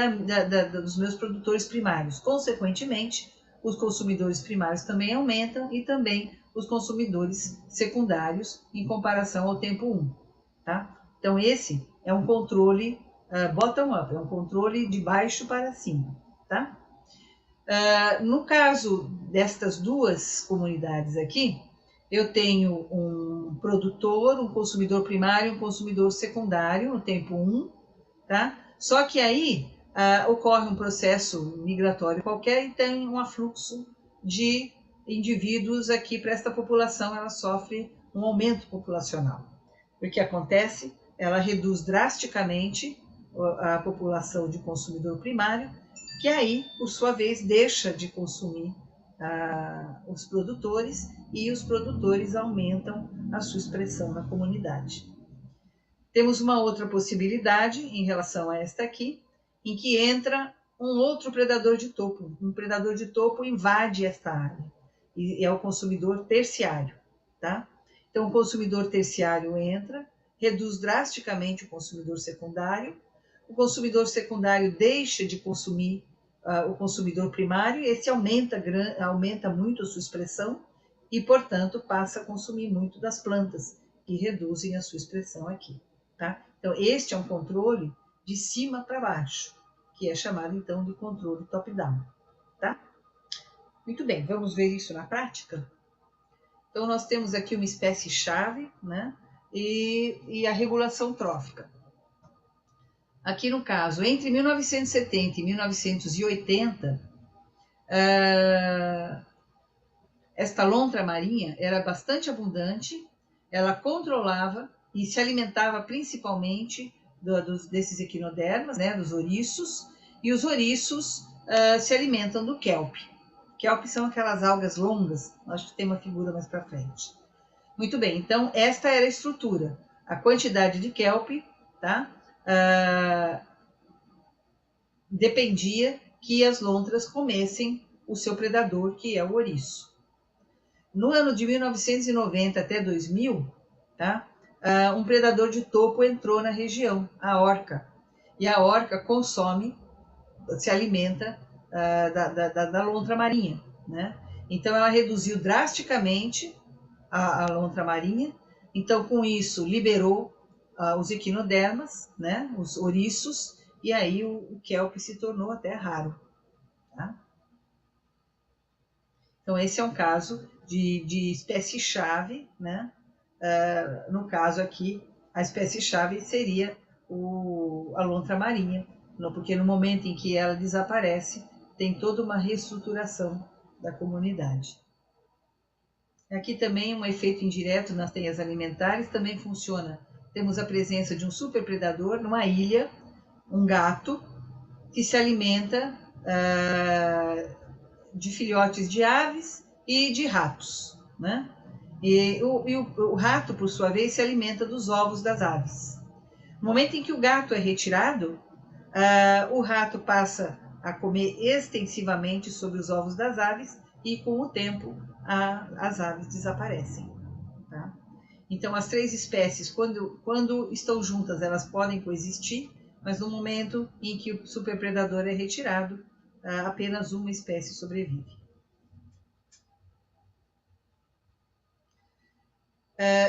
dos meus produtores primários. Consequentemente, os consumidores primários também aumentam e também os consumidores secundários em comparação ao tempo 1. Tá? Então, esse é um controle bottom-up, é um controle de baixo para cima. Tá? No caso destas duas comunidades aqui, eu tenho um produtor, um consumidor primário e um consumidor secundário no tempo 1, tá? Só que aí ocorre um processo migratório qualquer e tem um afluxo de indivíduos aqui para esta população, ela sofre um aumento populacional. O que acontece? Ela reduz drasticamente a população de consumidor primário, que aí, por sua vez, deixa de consumir os produtores e os produtores aumentam a sua expressão na comunidade. Temos uma outra possibilidade em relação a esta aqui, em que entra um outro predador de topo. Um predador de topo invade esta área e é o consumidor terciário. Tá? Então, o consumidor terciário entra, reduz drasticamente o consumidor secundário deixa de consumir o consumidor primário, esse aumenta muito a sua expressão e, portanto, passa a consumir muito das plantas, que reduzem a sua expressão aqui. Tá? Então, este é um controle de cima para baixo, que é chamado, então, de controle top-down. Tá? Muito bem, vamos ver isso na prática? Então, nós temos aqui uma espécie-chave, né? E a regulação trófica. Aqui no caso, entre 1970 e 1980, esta lontra marinha era bastante abundante, ela controlava e se alimentava principalmente desses equinodermas, né, dos ouriços, e os ouriços se alimentam do kelp. Kelp são aquelas algas longas, acho que tem uma figura mais para frente. Muito bem, então esta era a estrutura, a quantidade de kelp, tá? Dependia que as lontras comessem o seu predador, que é o ouriço. No ano de 1990 até 2000, tá? Um predador de topo entrou na região, a orca. E a orca se alimenta da lontra marinha, né? Então, ela reduziu drasticamente a lontra marinha. Então, com isso, liberou os equinodermas, né? Os ouriços, e aí o kelp se tornou até raro. Tá? Então, esse é um caso de espécie-chave, né? No caso aqui, a espécie-chave seria a lontra marinha, porque no momento em que ela desaparece, tem toda uma reestruturação da comunidade. Aqui também um efeito indireto nas teias alimentares também funciona. Temos a presença de um superpredador numa ilha, um gato, que se alimenta de filhotes de aves e de ratos, né? E o rato, por sua vez, se alimenta dos ovos das aves. No momento em que o gato é retirado, o rato passa a comer extensivamente sobre os ovos das aves e, com o tempo, as aves desaparecem. Tá? Então, as três espécies, quando estão juntas, elas podem coexistir, mas no momento em que o superpredador é retirado, apenas uma espécie sobrevive.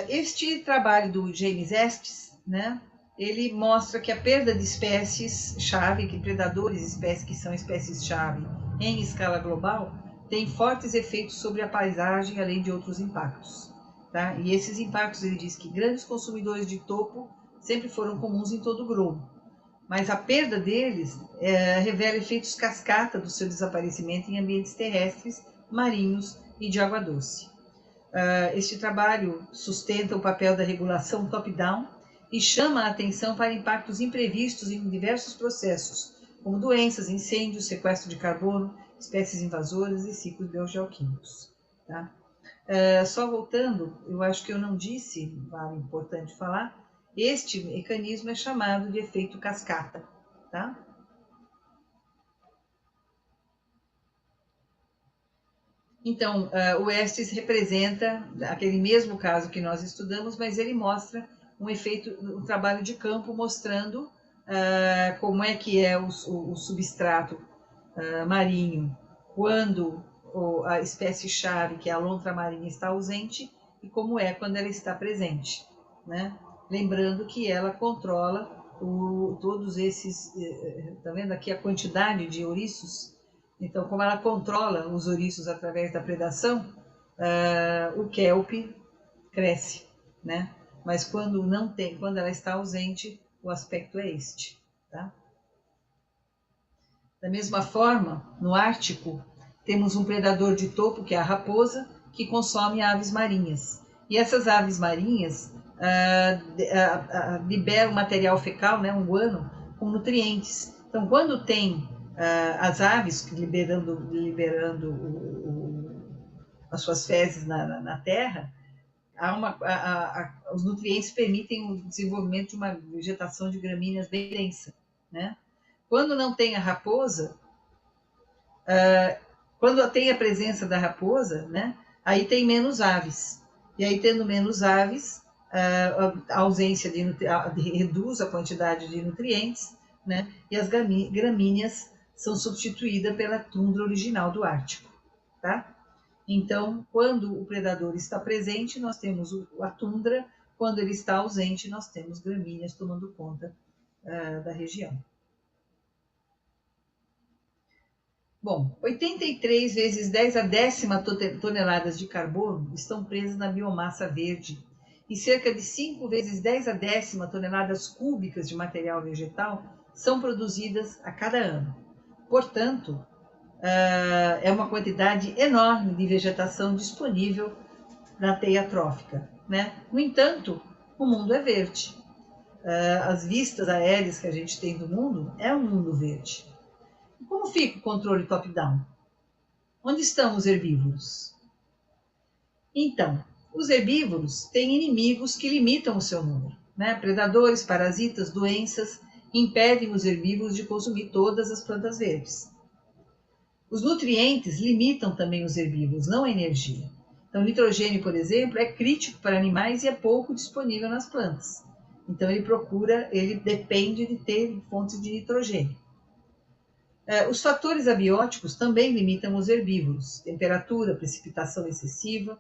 Este trabalho do James Estes, né, ele mostra que a perda de espécies-chave, que predadores, espécies que são espécies-chave em escala global, tem fortes efeitos sobre a paisagem, além de outros impactos. Tá? E esses impactos, ele diz que grandes consumidores de topo sempre foram comuns em todo o globo, mas a perda deles revela efeitos cascata do seu desaparecimento em ambientes terrestres, marinhos e de água doce. Este trabalho sustenta o papel da regulação top-down e chama a atenção para impactos imprevistos em diversos processos, como doenças, incêndios, sequestro de carbono, espécies invasoras e ciclos biogeoquímicos. Tá? Só voltando, eu acho que eu não disse, vale importante falar, este mecanismo é chamado de efeito cascata. Tá? Então, o Estes representa aquele mesmo caso que nós estudamos, mas ele mostra um efeito, um trabalho de campo mostrando como é que é o substrato marinho quando a espécie-chave, que é a lontra marinha, está ausente e como é quando ela está presente, né? Lembrando que ela controla todos esses, tá vendo aqui a quantidade de ouriços? Então, como ela controla os ouriços através da predação, o kelp cresce, né? Mas quando não tem, quando ela está ausente, o aspecto é este, tá? Da mesma forma, no Ártico, temos um predador de topo, que é a raposa, que consome aves marinhas. E essas aves marinhas liberam material fecal, né, um guano, com nutrientes. Então, quando tem as aves liberando as suas fezes na terra, os nutrientes permitem o desenvolvimento de uma vegetação de gramíneas bem densa, né? Quando não tem a raposa, quando tem a presença da raposa, né, aí tem menos aves. E aí, tendo menos aves, a ausência reduz a quantidade de nutrientes, né, e as gramíneas são substituídas pela tundra original do Ártico. Tá? Então, quando o predador está presente, nós temos a tundra, quando ele está ausente, nós temos gramíneas tomando conta da região. Bom, 83 vezes 10 a décima toneladas de carbono estão presas na biomassa verde e cerca de 5 vezes 10 a décima toneladas cúbicas de material vegetal são produzidas a cada ano. Portanto, é uma quantidade enorme de vegetação disponível na teia trófica, né? No entanto, o mundo é verde. As vistas aéreas que a gente tem do mundo é um mundo verde. Como fica o controle top-down? Onde estão os herbívoros? Então, os herbívoros têm inimigos que limitam o seu número, né? Predadores, parasitas, doenças impedem os herbívoros de consumir todas as plantas verdes. Os nutrientes limitam também os herbívoros, não a energia. Então, o nitrogênio, por exemplo, é crítico para animais e é pouco disponível nas plantas. Então, ele depende de ter fontes de nitrogênio. Os fatores abióticos também limitam os herbívoros, temperatura, precipitação excessiva.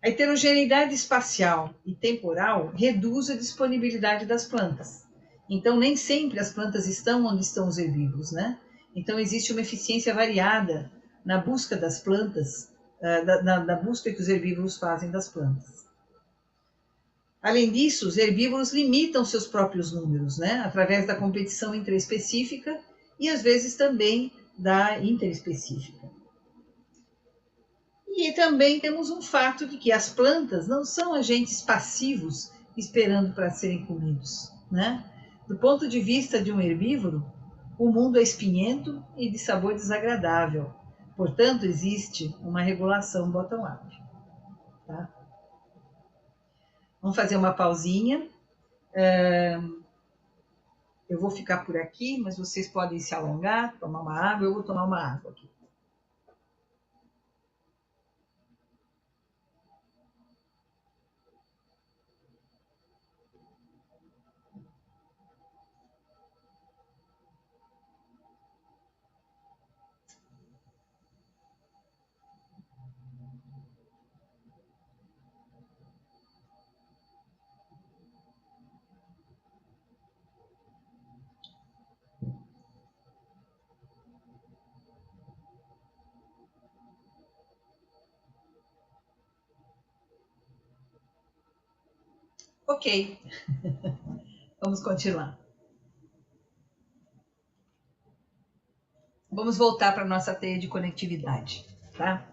A heterogeneidade espacial e temporal reduz a disponibilidade das plantas. Então, nem sempre as plantas estão onde estão os herbívoros, né? Então, existe uma eficiência variada na busca das plantas, na busca que os herbívoros fazem das plantas. Além disso, os herbívoros limitam seus próprios números, né? Através da competição intraespecífica e, às vezes, também da interespecífica. E também temos um fato de que as plantas não são agentes passivos esperando para serem comidos, né? Do ponto de vista de um herbívoro, o mundo é espinhento e de sabor desagradável. Portanto, existe uma regulação bottom-up. Tá? Vamos fazer uma pausinha. Eu vou ficar por aqui, mas vocês podem se alongar, tomar uma água. Eu vou tomar uma água aqui. Ok, vamos continuar. vamos voltar para a nossa teia de conectividade, tá?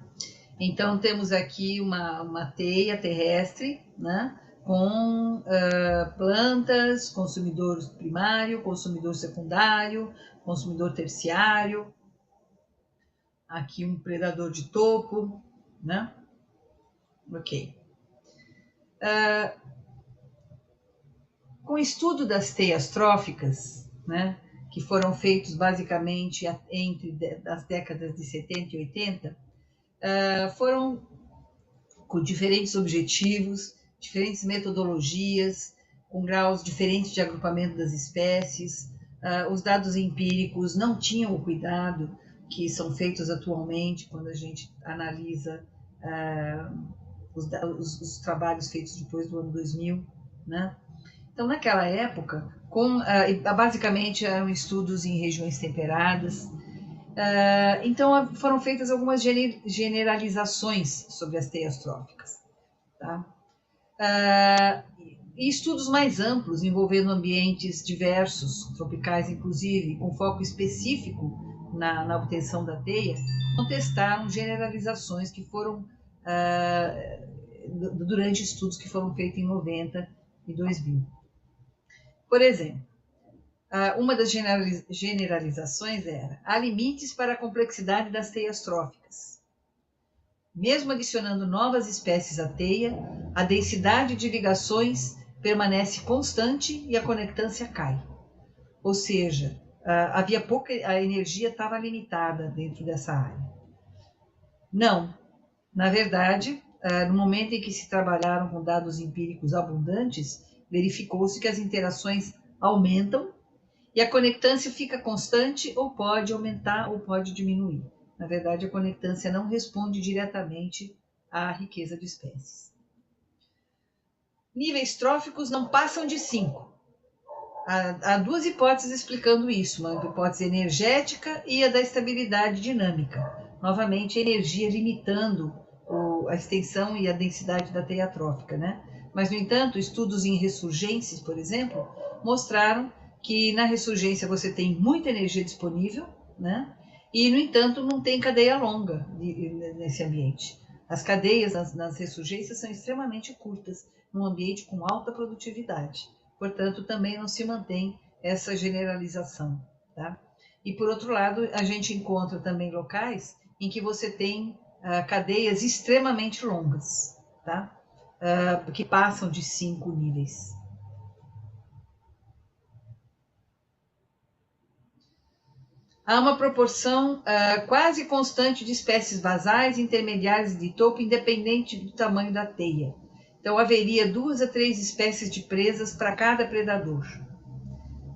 Então, temos aqui uma teia terrestre, né? Com plantas, consumidor primário, consumidor secundário, consumidor terciário. Aqui um predador de topo, né? Ok. Com o estudo das teias tróficas, né? Que foram feitos basicamente entre as décadas de 70 e 80, foram com diferentes objetivos, diferentes metodologias, com graus diferentes de agrupamento das espécies. Os dados empíricos não tinham o cuidado que são feitos atualmente quando a gente analisa os trabalhos feitos depois do ano 2000, né? Então, naquela época, basicamente eram estudos em regiões temperadas. Então, foram feitas algumas generalizações sobre as teias tróficas. Tá? E estudos mais amplos, envolvendo ambientes diversos, tropicais inclusive, com foco específico na obtenção da teia, testaram generalizações que foram durante estudos que foram feitos em 90 e 2000. Por exemplo, uma das generalizações era: há limites para a complexidade das teias tróficas. Mesmo adicionando novas espécies à teia, a densidade de ligações permanece constante e a conectância cai. Ou seja, havia a energia estava limitada dentro dessa área. Não, na verdade, no momento em que se trabalharam com dados empíricos abundantes, verificou-se que as interações aumentam e a conectância fica constante ou pode aumentar ou pode diminuir. Na verdade, a conectância não responde diretamente à riqueza de espécies. Níveis tróficos não passam de 5. Há duas hipóteses explicando isso, uma hipótese energética e a da estabilidade dinâmica. Novamente, a energia limitando a extensão e a densidade da teia trófica, né? Mas, no entanto, estudos em ressurgências, por exemplo, mostraram que na ressurgência você tem muita energia disponível, né? E, no entanto, não tem cadeia longa nesse ambiente. As cadeias nas ressurgências são extremamente curtas, num ambiente com alta produtividade. Portanto, também não se mantém essa generalização, tá? E, por outro lado, a gente encontra também locais em que você tem cadeias extremamente longas, tá? Que passam de 5 níveis. Há uma proporção quase constante de espécies basais intermediárias de topo, independente do tamanho da teia. Então, haveria 2 a 3 espécies de presas para cada predador.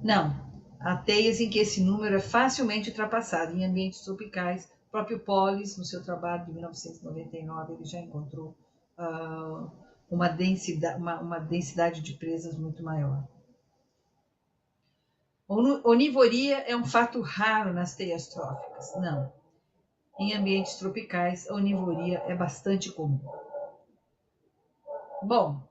Não, há teias em que esse número é facilmente ultrapassado em ambientes tropicais. O próprio Pollis, no seu trabalho de 1999, ele já encontrou uma densidade de presas muito maior. Onivoria é um fato raro nas teias tróficas? Não. Em ambientes tropicais, a onivoria é bastante comum. Bom,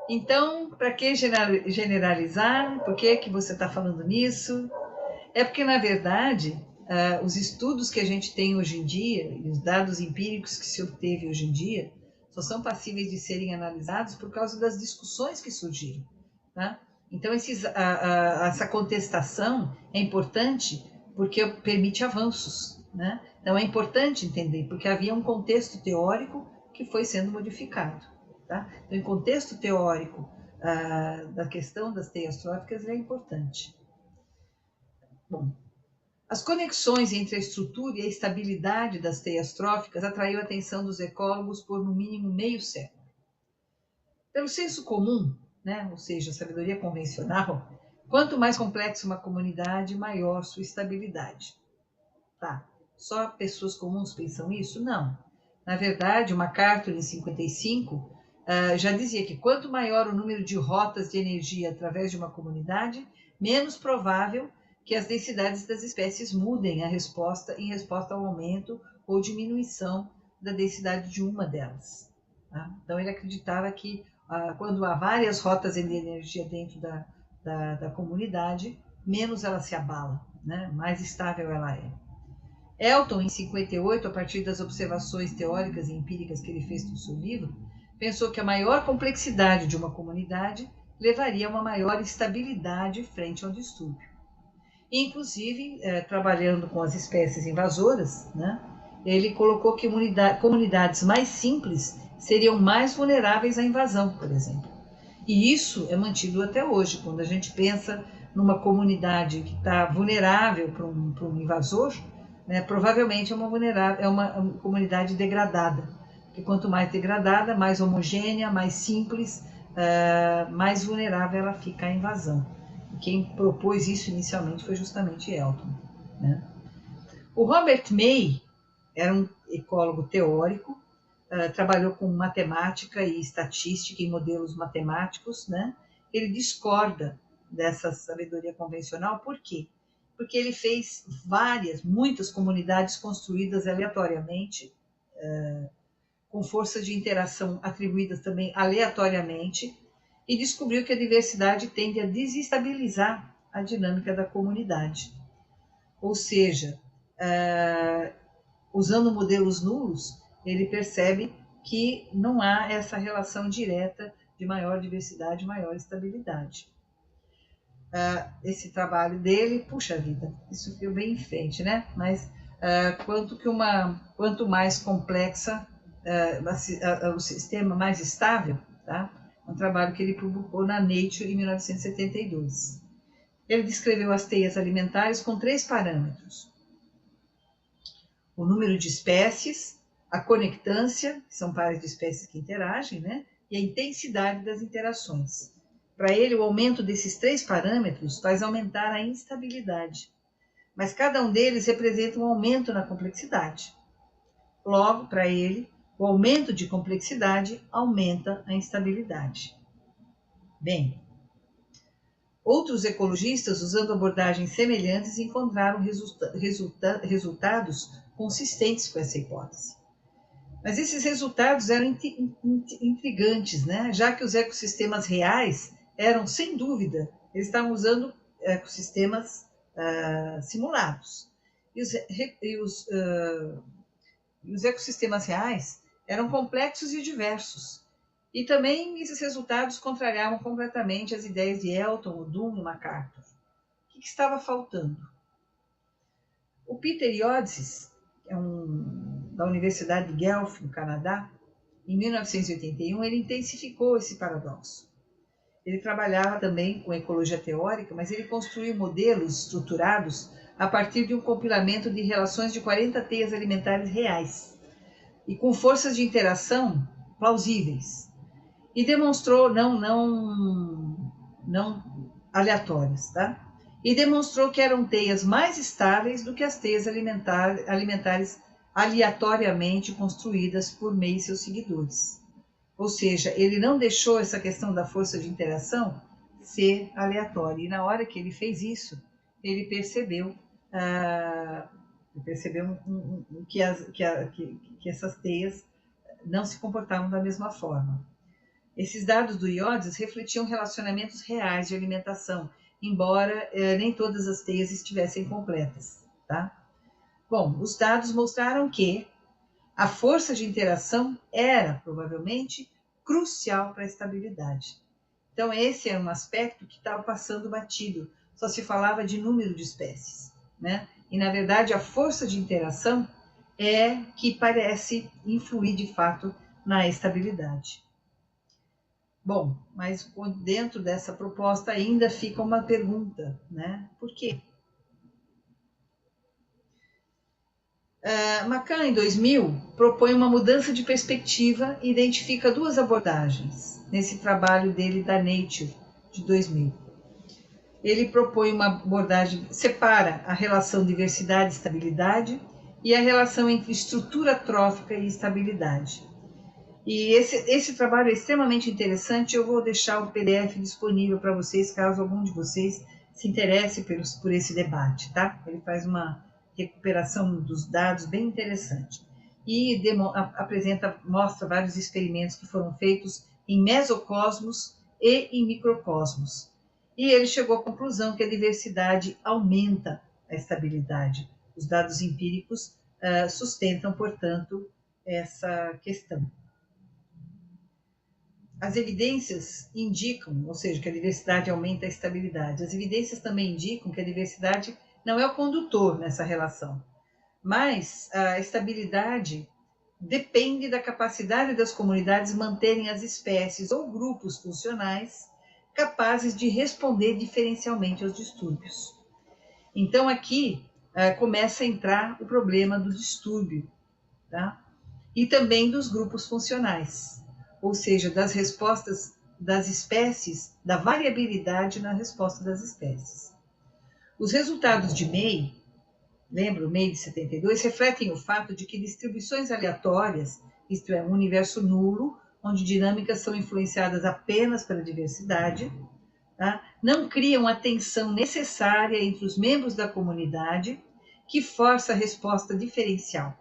então, para que generalizar? Por que você está falando nisso? É porque, na verdade, os estudos que a gente tem hoje em dia, e os dados empíricos que se obteve hoje em dia, só são passíveis de serem analisados por causa das discussões que surgiram, tá? Então, essa contestação é importante porque permite avanços, né? Então, é importante entender, porque havia um contexto teórico que foi sendo modificado, tá? Então, em contexto teórico da questão das teias tróficas, é importante. Bom, as conexões entre a estrutura e a estabilidade das teias tróficas atraiu a atenção dos ecólogos por no mínimo meio século. Pelo senso comum, né, ou seja, a sabedoria convencional, quanto mais complexa uma comunidade, maior sua estabilidade. Tá, só pessoas comuns pensam isso? Não. Na verdade, o MacArthur, em 55, já dizia que quanto maior o número de rotas de energia através de uma comunidade, menos provável que as densidades das espécies mudem em resposta ao aumento ou diminuição da densidade de uma delas. Tá? Então, ele acreditava que quando há várias rotas de energia dentro da comunidade, menos ela se abala. né, mais estável ela é. Elton, em 58, a partir das observações teóricas e empíricas que ele fez no seu livro, pensou que a maior complexidade de uma comunidade levaria a uma maior estabilidade frente ao distúrbio. Inclusive, trabalhando com as espécies invasoras, né, ele colocou que comunidades mais simples seriam mais vulneráveis à invasão, por exemplo. E isso é mantido até hoje. Quando a gente pensa numa comunidade que está vulnerável para um invasor, né, provavelmente é uma comunidade degradada. Porque quanto mais degradada, mais homogênea, mais simples, mais vulnerável ela fica à invasão. E quem propôs isso inicialmente foi justamente Elton, né? O Robert May era um ecólogo teórico, trabalhou com matemática e estatística em modelos matemáticos, né? Ele discorda dessa sabedoria convencional. Por quê? Porque ele fez muitas comunidades construídas aleatoriamente, com forças de interação atribuídas também aleatoriamente, e descobriu que a diversidade tende a desestabilizar a dinâmica da comunidade. Ou seja, usando modelos nulos, ele percebe que não há essa relação direta de maior diversidade e maior estabilidade. Esse trabalho dele, puxa vida, isso foi bem em frente, né? Mas quanto mais complexa o sistema, mais estável, tá? Um trabalho que ele publicou na Nature em 1972. Ele descreveu as teias alimentares com 3 parâmetros: o número de espécies, a conectância, que são pares de espécies que interagem, né? E a intensidade das interações. Para ele, o aumento desses 3 parâmetros faz aumentar a instabilidade, mas cada um deles representa um aumento na complexidade. Logo, para ele, o aumento de complexidade aumenta a instabilidade. Bem, outros ecologistas, usando abordagens semelhantes, encontraram resultados consistentes com essa hipótese. Mas esses resultados eram intrigantes, né? Já que os ecossistemas reais eram, sem dúvida, eles estavam usando ecossistemas simulados. E os ecossistemas reais eram complexos e diversos. E também esses resultados contrariavam completamente as ideias de Elton, Odum e MacArthur. O que estava faltando? O Peter Iodices, da Universidade de Guelph, no Canadá, em 1981, ele intensificou esse paradoxo. Ele trabalhava também com ecologia teórica, mas ele construiu modelos estruturados a partir de um compilamento de relações de 40 teias alimentares reais e com forças de interação plausíveis. E demonstrou, não aleatórias, tá? E demonstrou que eram teias mais estáveis do que as teias alimentares aleatoriamente construídas por May e seus seguidores. Ou seja, ele não deixou essa questão da força de interação ser aleatória. E na hora que ele fez isso, ele percebeu que essas teias não se comportavam da mesma forma. Esses dados do Iodices refletiam relacionamentos reais de alimentação, embora nem todas as teias estivessem completas, tá? Bom, os dados mostraram que a força de interação era, provavelmente, crucial para a estabilidade. Então, esse é um aspecto que estava passando batido. Só se falava de número de espécies, né? E, na verdade, a força de interação é que parece influir, de fato, na estabilidade. Bom, mas dentro dessa proposta ainda fica uma pergunta, né? Por quê? Macan, em 2000, propõe uma mudança de perspectiva e identifica 2 abordagens nesse trabalho dele da Nature, de 2000. Ele propõe uma abordagem que separa a relação diversidade e estabilidade e a relação entre estrutura trófica e estabilidade. E esse trabalho é extremamente interessante. Eu vou deixar o PDF disponível para vocês, caso algum de vocês se interesse por esse debate, tá? Ele faz uma recuperação dos dados bem interessante. E mostra vários experimentos que foram feitos em mesocosmos e em microcosmos. E ele chegou à conclusão que a diversidade aumenta a estabilidade. Os dados empíricos sustentam, portanto, essa questão. As evidências indicam, ou seja, que a diversidade aumenta a estabilidade. As evidências também indicam que a diversidade não é o condutor nessa relação, mas a estabilidade depende da capacidade das comunidades manterem as espécies ou grupos funcionais capazes de responder diferencialmente aos distúrbios. Então, aqui começa a entrar o problema do distúrbio, tá? E também dos grupos funcionais, ou seja, das respostas das espécies, da variabilidade na resposta das espécies. Os resultados de May, lembra o May de 72, refletem o fato de que distribuições aleatórias, isto é, um universo nulo, onde dinâmicas são influenciadas apenas pela diversidade, tá? Não criam a tensão necessária entre os membros da comunidade que força a resposta diferencial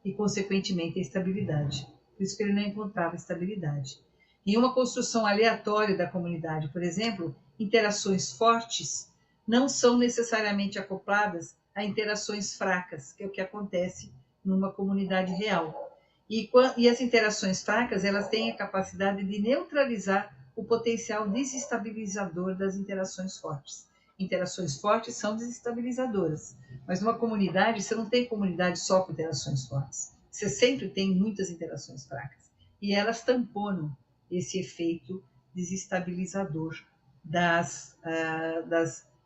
e, consequentemente, a estabilidade. Por isso que ele não encontrava estabilidade. Em uma construção aleatória da comunidade, por exemplo, interações fortes não são necessariamente acopladas a interações fracas, que é o que acontece numa comunidade real. E as interações fracas, elas têm a capacidade de neutralizar o potencial desestabilizador das interações fortes. Interações fortes são desestabilizadoras, mas numa comunidade, você não tem comunidade só com interações fortes. Você sempre tem muitas interações fracas. E elas tamponam esse efeito desestabilizador das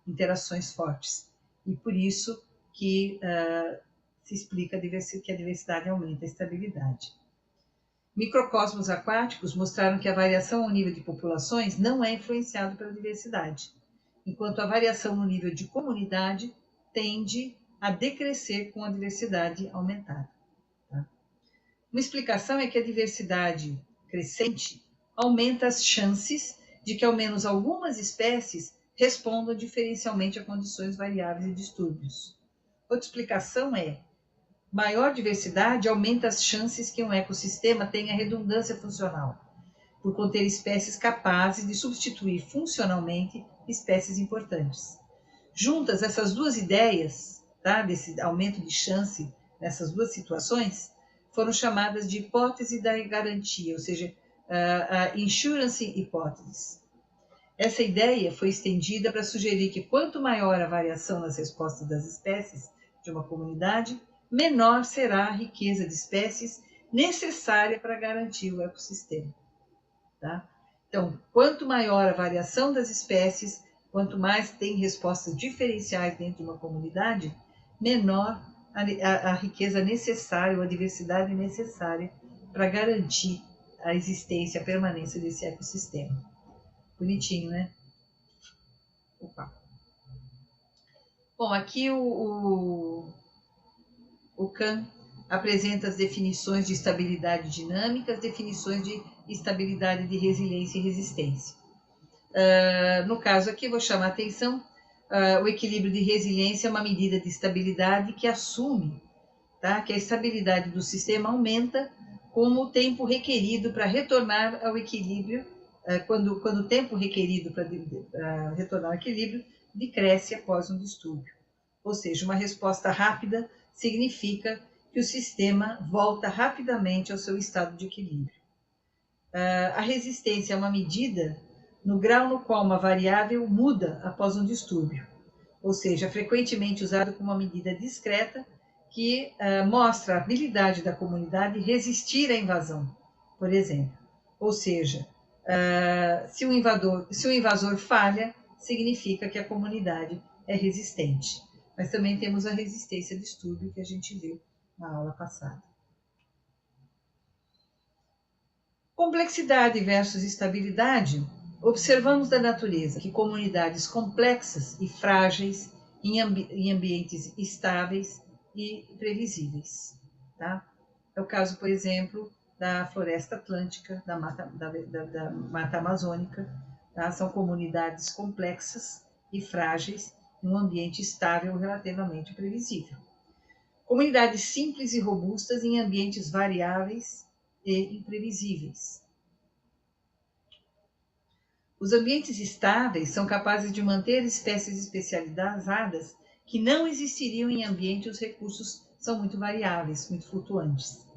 interações fortes. E por isso que se explica que a diversidade aumenta a estabilidade. Microcosmos aquáticos mostraram que a variação ao nível de populações não é influenciada pela diversidade, enquanto a variação no nível de comunidade tende a decrescer com a diversidade aumentada. Tá? Uma explicação é que a diversidade crescente aumenta as chances de que ao menos algumas espécies respondam diferencialmente a condições variáveis e distúrbios. Outra explicação é: maior diversidade aumenta as chances que um ecossistema tenha redundância funcional, por conter espécies capazes de substituir funcionalmente espécies importantes. Juntas, essas duas ideias, tá, desse aumento de chance nessas duas situações, foram chamadas de hipótese da garantia, ou seja, a insurance hypothesis. Essa ideia foi estendida para sugerir que quanto maior a variação nas respostas das espécies de uma comunidade, menor será a riqueza de espécies necessária para garantir o ecossistema. Tá? Então, quanto maior a variação das espécies, quanto mais tem respostas diferenciais dentro de uma comunidade, menor a riqueza necessária, ou a diversidade necessária para garantir a existência, a permanência desse ecossistema. Bonitinho, né? Opa. Bom, aqui o Kahn apresenta as definições de estabilidade dinâmica, as definições de estabilidade de resiliência e resistência. No caso aqui, vou chamar a atenção, o equilíbrio de resiliência é uma medida de estabilidade que assume, tá, que a estabilidade do sistema aumenta como o tempo requerido para retornar ao equilíbrio, quando o tempo requerido para retornar ao equilíbrio decresce após um distúrbio. Ou seja, uma resposta rápida significa que o sistema volta rapidamente ao seu estado de equilíbrio. A resistência é uma medida no grau no qual uma variável muda após um distúrbio, ou seja, frequentemente usada como uma medida discreta que mostra a habilidade da comunidade resistir à invasão, por exemplo. Ou seja, se o invasor falha, significa que a comunidade é resistente. Mas também temos a resistência a distúrbio que a gente viu na aula passada. Complexidade versus estabilidade. Observamos da natureza que comunidades complexas e frágeis em ambientes estáveis e previsíveis. Tá? É o caso, por exemplo, da floresta atlântica, da mata amazônica. Tá? São comunidades complexas e frágeis em um ambiente estável relativamente previsível. Comunidades simples e robustas em ambientes variáveis e imprevisíveis. Os ambientes estáveis são capazes de manter espécies especializadas que não existiriam em ambiente os recursos são muito variáveis, muito flutuantes.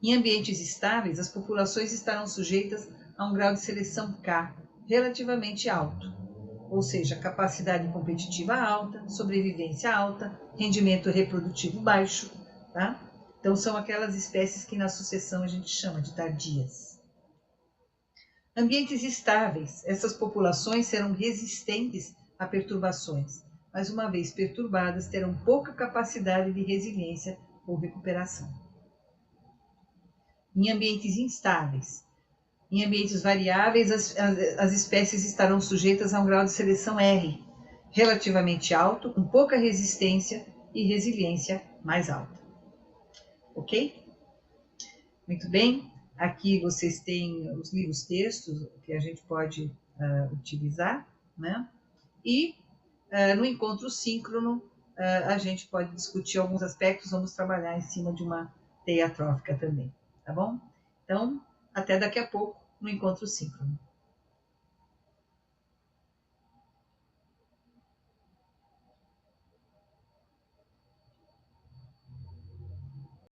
Em ambientes estáveis, as populações estarão sujeitas a um grau de seleção K relativamente alto, ou seja, capacidade competitiva alta, sobrevivência alta, rendimento reprodutivo baixo, tá? Então, são aquelas espécies que na sucessão a gente chama de tardias. Ambientes estáveis, essas populações serão resistentes a perturbações, mas uma vez perturbadas, terão pouca capacidade de resiliência ou recuperação. Em ambientes instáveis, em ambientes variáveis, as espécies estarão sujeitas a um grau de seleção R, relativamente alto, com pouca resistência e resiliência mais alta. Ok? Muito bem. Aqui vocês têm os livros textos que a gente pode utilizar, né? E no encontro síncrono, a gente pode discutir alguns aspectos, vamos trabalhar em cima de uma teia trófica também, tá bom? Então, até daqui a pouco no encontro síncrono.